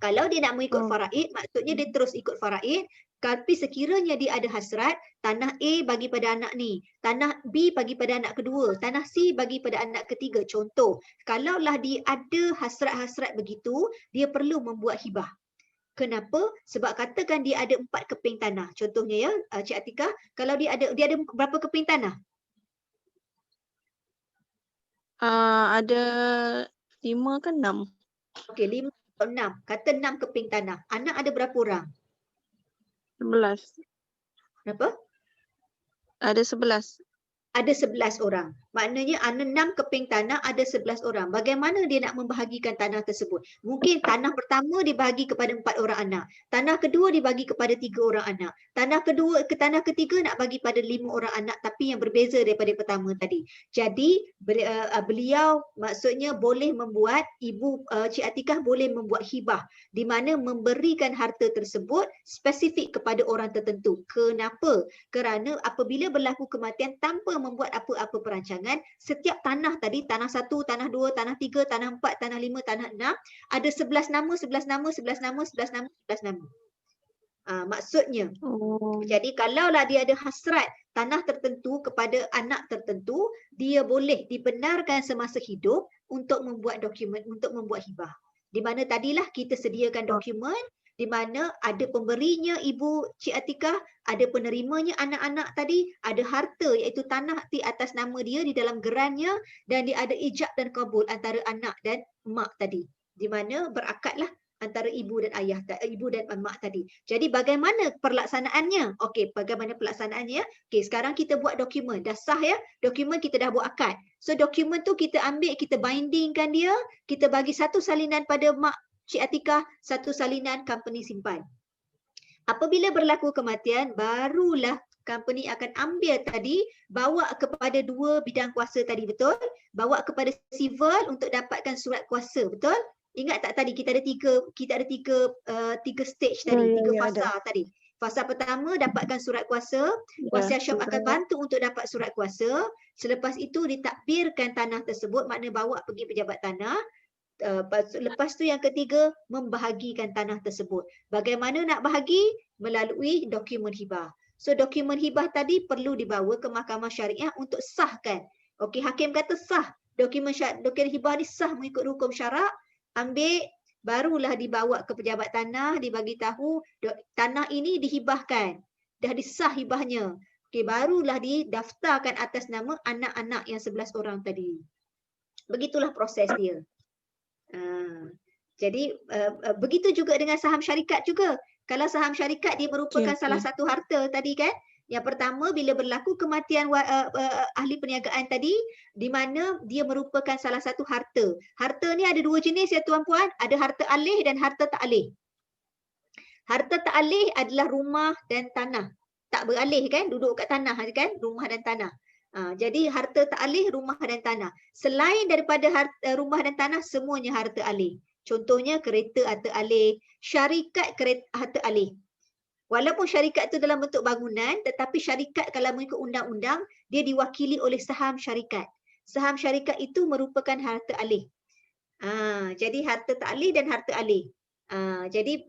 Kalau dia nak mengikut faraid, maksudnya dia terus ikut faraid. Tapi sekiranya dia ada hasrat, tanah A bagi pada anak ni, tanah B bagi pada anak kedua, tanah C bagi pada anak ketiga. Contoh, kalaulah dia ada hasrat-hasrat begitu, dia perlu membuat hibah. Kenapa? Sebab katakan dia ada 4 keping tanah. Contohnya ya, Cik Atikah, kalau dia ada berapa keping tanah? Ada 5 ke 6? Okey, 5 atau 6. Kata 6 keping tanah. Anak ada berapa orang? 11. Berapa? Ada 11. Ada 11 orang. Maknanya ada 6 keping tanah, ada 11 orang. Bagaimana dia nak membahagikan tanah tersebut? Mungkin tanah pertama dibahagi kepada 4 orang anak. Tanah kedua dibagi kepada 3 orang anak. Tanah ketiga nak bagi pada 5 orang anak tapi yang berbeza daripada pertama tadi. Jadi beliau maksudnya boleh membuat, Ibu Cik Atikah boleh membuat hibah di mana memberikan harta tersebut spesifik kepada orang tertentu. Kenapa? Kerana apabila berlaku kematian tanpa membuat apa-apa perancangan, setiap tanah tadi, tanah 1, tanah 2, tanah 3, tanah 4, tanah 5, tanah 6, ada 11 nama, 11 nama, 11 nama, 11 nama, 11 nama. Maksudnya, jadi kalaulah dia ada hasrat tanah tertentu kepada anak tertentu, dia boleh dibenarkan semasa hidup untuk membuat dokumen, untuk membuat hibah. Di mana tadilah kita sediakan dokumen, di mana ada pemberinya Ibu Cik Atikah, ada penerimanya anak-anak tadi, ada harta iaitu tanah di atas nama dia di dalam gerannya dan dia ada ijab dan kabul antara anak dan mak tadi. Di mana berakadlah antara ibu dan ayah, ibu dan mak tadi. Jadi bagaimana pelaksanaannya? Okey, bagaimana pelaksanaannya? Okey, sekarang kita buat dokumen. Dah sah ya? Dokumen kita dah buat akad. So dokumen tu kita ambil, kita bindingkan dia, kita bagi satu salinan pada mak Cik Atikah, satu salinan company simpan. Apabila berlaku kematian, barulah company akan ambil tadi, bawa kepada 2 bidang kuasa tadi, betul? Bawa kepada civil untuk dapatkan surat kuasa, betul? Ingat tak tadi kita ada tiga stage tadi, 3 fasa tadi. Fasa pertama dapatkan surat kuasa, wasiat syab akan bantu untuk dapat surat kuasa. Selepas itu ditakbirkan tanah tersebut, makna bawa pergi pejabat tanah. Lepas tu yang ketiga, membahagikan tanah tersebut. Bagaimana nak bahagi? Melalui dokumen hibah. So dokumen hibah tadi perlu dibawa ke mahkamah syariah untuk sahkan. Okey, hakim kata sah. Dokumen hibah ni sah mengikut hukum syarak. Ambil, barulah dibawa ke pejabat tanah, dibagi tahu tanah ini dihibahkan. Dah disah hibahnya. Okey, barulah didaftarkan atas nama anak-anak yang 11 orang tadi. Begitulah proses dia. Jadi begitu juga dengan saham syarikat juga. Kalau saham syarikat dia merupakan salah satu harta tadi kan, Yang pertama, bila berlaku kematian ahli perniagaan tadi, di mana dia merupakan salah satu harta. Harta ni ada dua jenis ya tuan-puan, ada harta alih dan harta tak alih. Harta tak alih adalah rumah dan tanah. Tak beralih kan, duduk kat tanah kan, rumah dan tanah. Jadi harta tak alih, rumah dan tanah. Selain daripada rumah dan tanah, semuanya harta alih. Contohnya kereta harta alih, syarikat harta alih. Walaupun syarikat itu dalam bentuk bangunan, tetapi syarikat kalau mengikut undang-undang, dia diwakili oleh saham syarikat. Saham syarikat itu merupakan harta alih. Jadi harta tak alih dan harta alih. Jadi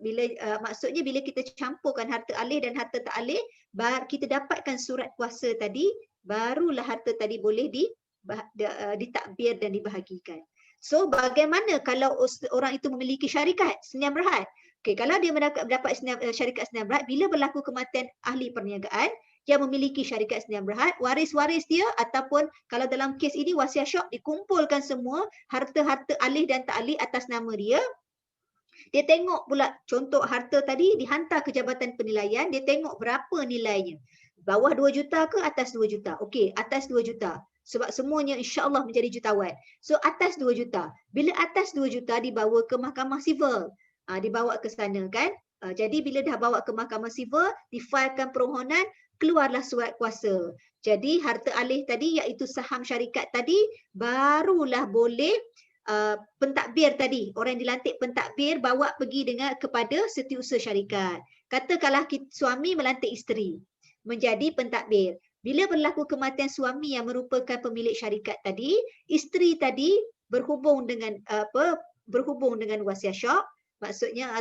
maksudnya bila kita campurkan harta alih dan harta tak alih, kita dapatkan surat kuasa tadi, barulah harta tadi boleh ditakbir dan dibahagikan. So bagaimana kalau orang itu memiliki syarikat senyam berhad? Okey, kalau dia mendapat syarikat senyam berhad, bila berlaku kematian ahli perniagaan yang memiliki syarikat senyam berhad, waris-waris dia ataupun kalau dalam kes ini wasiat syok, dikumpulkan semua harta-harta alih dan tak alih atas nama dia. Dia tengok pula contoh harta tadi dihantar ke Jabatan Penilaian, dia tengok berapa nilainya. Bawah 2 juta ke atas 2 juta? Okey, atas 2 juta. Sebab semuanya insya-Allah menjadi jutawan. So atas 2 juta. Bila atas 2 juta dibawa ke Mahkamah Sivil. Dibawa ke sana kan. Jadi bila dah bawa ke Mahkamah Sivil, difailkan permohonan, keluarlah surat kuasa. Jadi harta alih tadi iaitu saham syarikat tadi barulah boleh pentadbir tadi. Orang yang dilantik pentadbir bawa pergi kepada setiausaha syarikat. Katakanlah suami melantik isteri menjadi pentadbir. Bila berlaku kematian suami yang merupakan pemilik syarikat tadi, isteri tadi berhubung dengan wasiat syok, maksudnya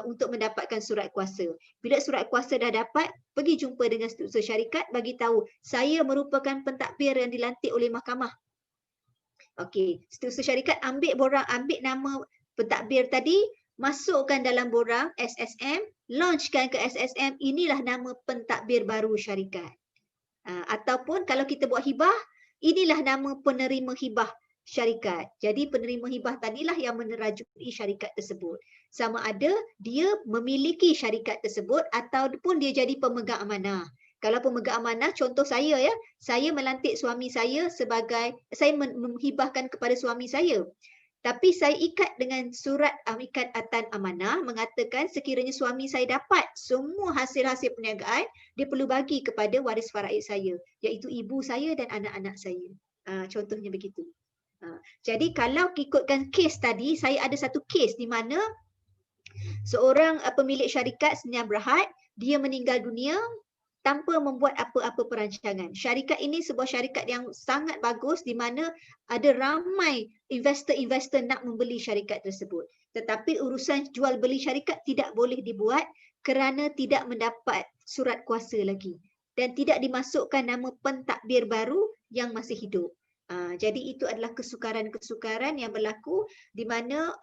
untuk mendapatkan surat kuasa. Bila surat kuasa dah dapat, pergi jumpa dengan setiausaha syarikat, bagi tahu saya merupakan pentadbir yang dilantik oleh mahkamah. Okey, setiausaha syarikat ambil nama pentadbir tadi, masukkan dalam borang SSM, launchkan ke SSM, inilah nama pentadbir baru syarikat. Ataupun kalau kita buat hibah, inilah nama penerima hibah syarikat. Jadi penerima hibah tadilah yang menerajui syarikat tersebut. Sama ada dia memiliki syarikat tersebut ataupun dia jadi pemegang amanah. Kalau pemegang amanah, contoh saya ya, saya melantik suami saya sebagai, saya menghibahkan kepada suami saya. Tapi saya ikat dengan surat ikatan amanah mengatakan sekiranya suami saya dapat semua hasil-hasil perniagaan, dia perlu bagi kepada waris faraid saya, iaitu ibu saya dan anak-anak saya. Contohnya begitu. Jadi kalau ikutkan kes tadi, saya ada satu kes di mana seorang pemilik syarikat senyam berhad, dia meninggal dunia tanpa membuat apa-apa perancangan. Syarikat ini sebuah syarikat yang sangat bagus di mana ada ramai investor-investor nak membeli syarikat tersebut. Tetapi urusan jual beli syarikat tidak boleh dibuat kerana tidak mendapat surat kuasa lagi dan tidak dimasukkan nama pentadbir baru yang masih hidup. Jadi itu adalah kesukaran-kesukaran yang berlaku di mana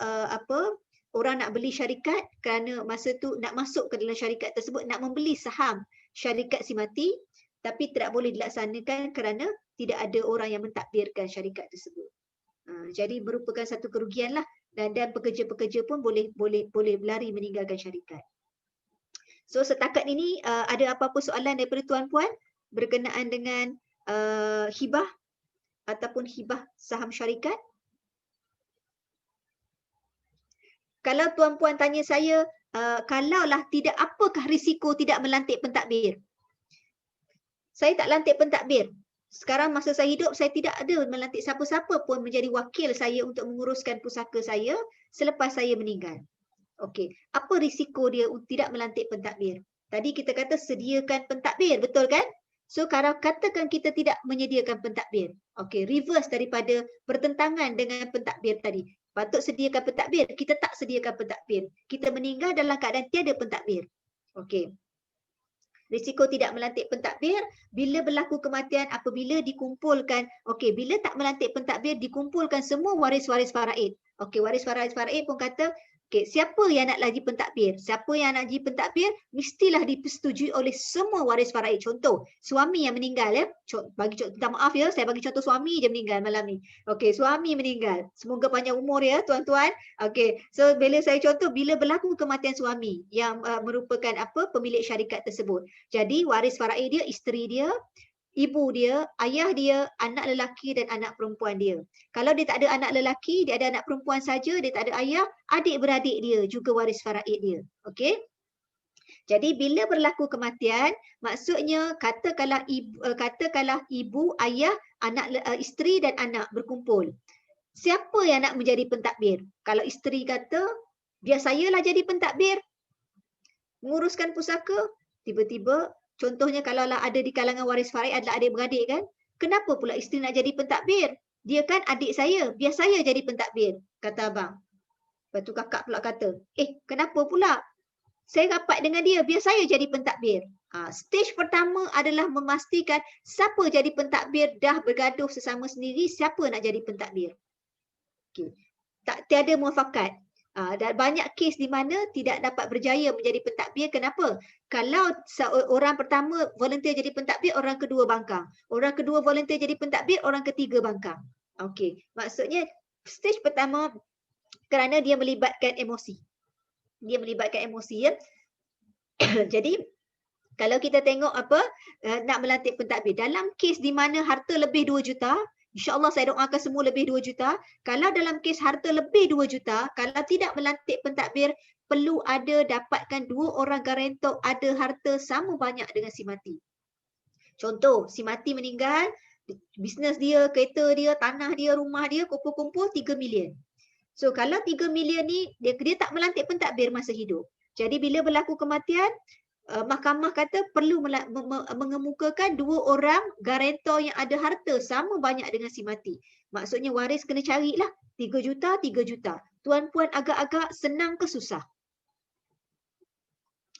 orang nak beli syarikat kerana masa tu nak masuk ke dalam syarikat tersebut, nak membeli saham syarikat si mati, tapi tidak boleh dilaksanakan kerana tidak ada orang yang mentadbirkan syarikat tersebut. Jadi merupakan satu kerugian lah, dan pekerja-pekerja pun boleh berlari meninggalkan syarikat. So setakat ini ada apa-apa soalan daripada tuan-puan berkenaan dengan hibah ataupun hibah saham syarikat? Kalau tuan-puan tanya saya, kalaulah tidak, apakah risiko tidak melantik pentadbir? Saya tak lantik pentadbir. Sekarang masa saya hidup, saya tidak ada melantik siapa-siapa pun menjadi wakil saya untuk menguruskan pusaka saya selepas saya meninggal. Okey, apa risiko dia tidak melantik pentadbir? Tadi kita kata sediakan pentadbir, betul kan? So kalau katakan kita tidak menyediakan pentadbir, okey, reverse daripada bertentangan dengan pentadbir tadi. Patut sediakan pentadbir, kita tak sediakan pentadbir. Kita meninggal dalam keadaan tiada pentadbir. Okey. Risiko tidak melantik pentadbir bila berlaku kematian apabila dikumpulkan, okey, bila tak melantik pentadbir dikumpulkan semua waris-waris faraid. Okey, waris-waris faraid pun kata Okey, siapa yang nak jadi pentadbir? Siapa yang nak jadi pentadbir mestilah dipersetujui oleh semua waris faraid. Contoh, suami yang meninggal ya. Minta maaf ya, saya bagi contoh suami je meninggal malam ni. Okey, suami meninggal. Semoga panjang umur ya tuan-tuan. Okey, so bila saya contoh bila berlaku kematian suami yang merupakan pemilik syarikat tersebut. Jadi waris faraid dia, isteri dia, ibu dia, ayah dia, anak lelaki dan anak perempuan dia. Kalau dia tak ada anak lelaki, dia ada anak perempuan saja, dia tak ada ayah, adik-beradik dia juga waris faraid dia. Okey? Jadi bila berlaku kematian, maksudnya katakanlah ibu, ayah, isteri dan anak berkumpul. Siapa yang nak menjadi pentadbir? Kalau isteri kata, biar sayalah jadi pentadbir. Menguruskan pusaka, tiba-tiba contohnya kalaulah ada di kalangan waris faraid adalah adik-beradik kan. Kenapa pula isteri nak jadi pentadbir? Dia kan adik saya, biar saya jadi pentadbir, kata abang. Lepas tu kakak pula kata, kenapa pula? Saya rapat dengan dia, biar saya jadi pentadbir. Stage pertama adalah memastikan siapa jadi pentadbir dah bergaduh sesama sendiri, siapa nak jadi pentadbir. Okay. Tiada muafakat. Dan banyak kes di mana tidak dapat berjaya menjadi pentadbir. Kenapa? Kalau orang pertama volunteer jadi pentadbir, orang kedua bangkang. Orang kedua volunteer jadi pentadbir, orang ketiga bangkang. Okey, maksudnya stage pertama kerana dia melibatkan emosi. Dia melibatkan emosi ya. Jadi kalau kita tengok nak melantik pentadbir dalam kes di mana harta lebih 2 juta, InsyaAllah saya doakan semua lebih 2 juta. Kalau dalam kes harta lebih 2 juta, kalau tidak melantik pentadbir, perlu ada dapatkan 2 orang garantor ada harta sama banyak dengan si mati. Contoh, si mati meninggal, bisnes dia, kereta dia, tanah dia, rumah dia, kumpul-kumpul 3 million. So kalau 3 million ni, dia tak melantik pentadbir masa hidup. Jadi bila berlaku kematian, mahkamah kata perlu mengemukakan 2 orang garantor yang ada harta sama banyak dengan si mati. Maksudnya waris kena carilah 3 juta, 3 juta. Tuan-puan agak-agak senang ke susah?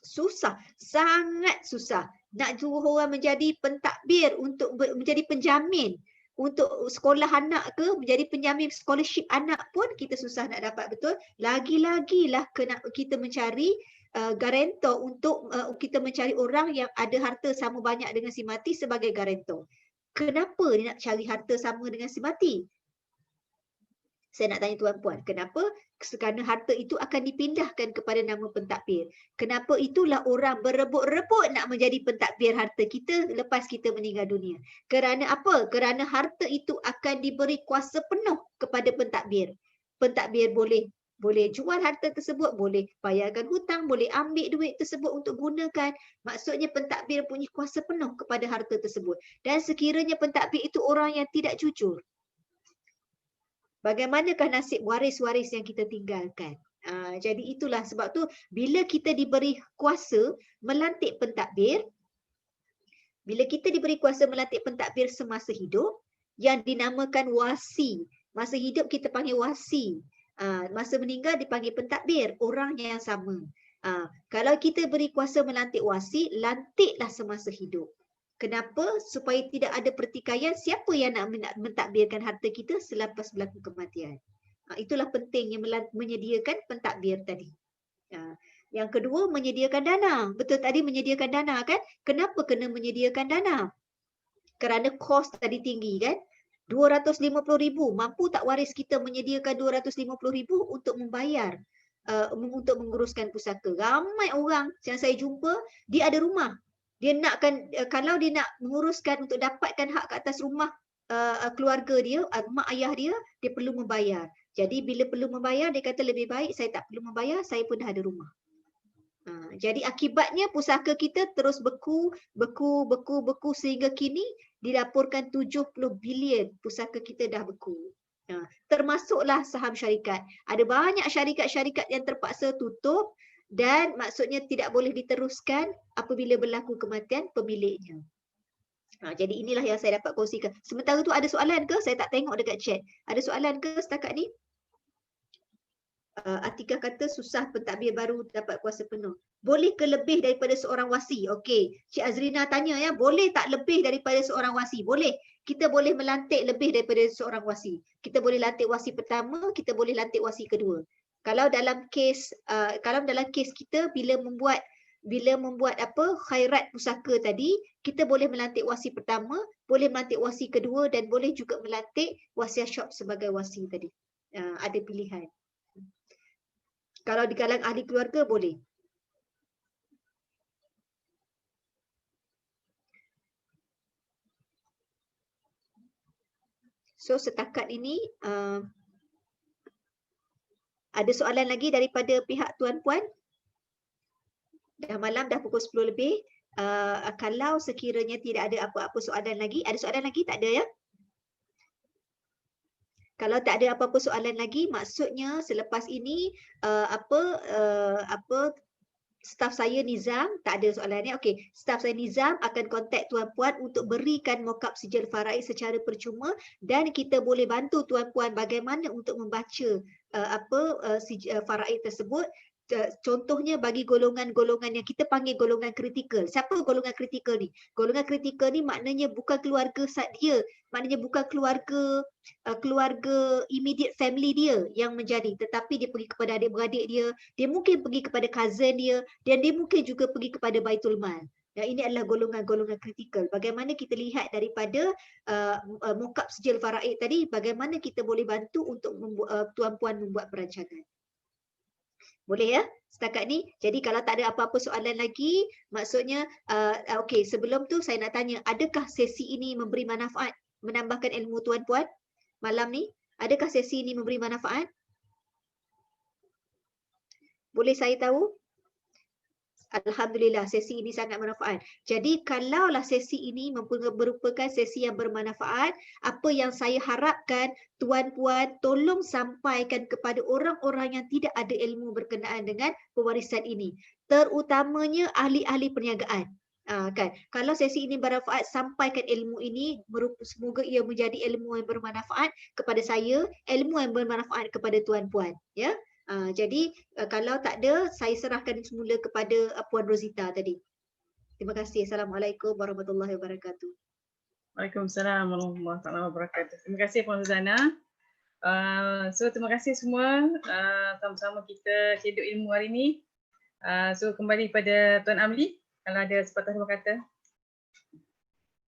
Susah, sangat susah. Nak suruh orang menjadi pentadbir untuk menjadi penjamin untuk sekolah anak ke, menjadi penjamin scholarship anak pun kita susah nak dapat betul. Lagi-lagilah kena kita mencari garantor untuk kita mencari orang yang ada harta sama banyak dengan si mati sebagai garantor. Kenapa dia nak cari harta sama dengan si mati? Saya nak tanya tuan-puan, kenapa? Kerana harta itu akan dipindahkan kepada nama pentadbir. Kenapa itulah orang berebut-rebut nak menjadi pentadbir harta kita lepas kita meninggal dunia? Kerana apa? Kerana harta itu akan diberi kuasa penuh kepada pentadbir. Pentadbir boleh jual harta tersebut, boleh bayarkan hutang, boleh ambil duit tersebut untuk gunakan. Maksudnya pentadbir punya kuasa penuh kepada harta tersebut. Dan sekiranya pentadbir itu orang yang tidak jujur, bagaimanakah nasib waris-waris yang kita tinggalkan? Jadi itulah sebab tu bila kita diberi kuasa melantik pentadbir, bila kita diberi kuasa melantik pentadbir semasa hidup yang dinamakan wasi. Masa hidup kita panggil wasi. Masa meninggal dipanggil pentadbir, orang yang sama. Kalau kita beri kuasa melantik wasi, lantiklah semasa hidup. Kenapa? Supaya tidak ada pertikaian siapa yang nak mentadbirkan harta kita selepas berlaku kematian. Itulah pentingnya menyediakan pentadbir tadi. Yang kedua, menyediakan dana. Betul tadi menyediakan dana kan? Kenapa kena menyediakan dana? Kerana kos tadi tinggi kan? 250,000, mampu tak waris kita menyediakan 250,000 untuk membayar, untuk menguruskan pusaka? Ramai orang yang saya jumpa, dia ada rumah. Dia nakkan, kalau dia nak menguruskan untuk dapatkan hak ke atas rumah keluarga dia, mak ayah dia, dia perlu membayar. Jadi bila perlu membayar, dia kata lebih baik saya tak perlu membayar, saya pun dah ada rumah. Jadi akibatnya pusaka kita terus beku sehingga kini dilaporkan 70 bilion pusaka kita dah beku. Termasuklah saham syarikat. Ada banyak syarikat-syarikat yang terpaksa tutup dan maksudnya tidak boleh diteruskan apabila berlaku kematian pemiliknya. Jadi inilah yang saya dapat kongsikan. Sementara tu ada soalan ke? Saya tak tengok dekat chat. Ada soalan ke setakat ni? Atikah kata susah pentadbir baru dapat kuasa penuh. Boleh ke lebih daripada seorang wasi? Okey, Cik Azrina tanya ya, boleh tak lebih daripada seorang wasi? Boleh. Kita boleh melantik lebih daripada seorang wasi. Kita boleh lantik wasi pertama, kita boleh lantik wasi kedua. Kalau dalam kes kita bila membuat apa khairat pusaka tadi, kita boleh melantik wasi pertama, boleh melantik wasi kedua dan boleh juga melantik wasiat syok sebagai wasi tadi. Ada pilihan. Kalau di kalangan ahli keluarga boleh. So setakat ini ada soalan lagi daripada pihak tuan-puan? Dah malam, dah pukul 10 lebih. Kalau sekiranya tidak ada apa-apa soalan lagi, ada soalan lagi? Tak ada ya? Kalau tak ada apa-apa soalan lagi, maksudnya selepas ini staf saya Nizam, tak ada soalan ni. Okey, staf saya Nizam akan kontak tuan-puan untuk berikan mock-up sijil faraid secara percuma dan kita boleh bantu tuan-puan bagaimana untuk membaca faraid tersebut. Contohnya bagi golongan-golongan yang kita panggil golongan kritikal. Siapa golongan kritikal ni? Golongan kritikal ni maknanya bukan keluarga dia, maknanya bukan keluarga immediate family dia yang menjadi, tetapi dia pergi kepada adik-beradik dia mungkin pergi kepada cousin dia, dan dia mungkin juga pergi kepada Baitul Mal. Ini adalah golongan-golongan kritikal. Bagaimana kita lihat daripada mock-up sijil faraid tadi, bagaimana kita boleh bantu untuk tuan-puan membuat perancangan. Boleh ya setakat ni? Jadi kalau tak ada apa-apa soalan lagi, maksudnya okey, sebelum tu saya nak tanya, adakah sesi ini memberi manfaat, menambahkan ilmu tuan-puan malam ni? Adakah sesi ini memberi manfaat? Boleh saya tahu? Alhamdulillah, sesi ini sangat bermanfaat. Jadi kalaulah sesi ini merupakan sesi yang bermanfaat, apa yang saya harapkan tuan-puan tolong sampaikan kepada orang-orang yang tidak ada ilmu berkenaan dengan pewarisan ini, terutamanya ahli-ahli perniagaan. Kan, kalau sesi ini bermanfaat, sampaikan ilmu ini, semoga ia menjadi ilmu yang bermanfaat kepada saya, ilmu yang bermanfaat kepada tuan-puan, ya. Jadi kalau tak ada, saya serahkan semula kepada Puan Rosita tadi. Terima kasih. Assalamualaikum warahmatullahi wabarakatuh. Waalaikumsalam warahmatullahi wabarakatuh. Terima kasih Puan Suzana. So terima kasih semua, sama-sama kita cedok ilmu hari ini. So kembali pada Tuan Amli, kalau ada sepatah dua kata.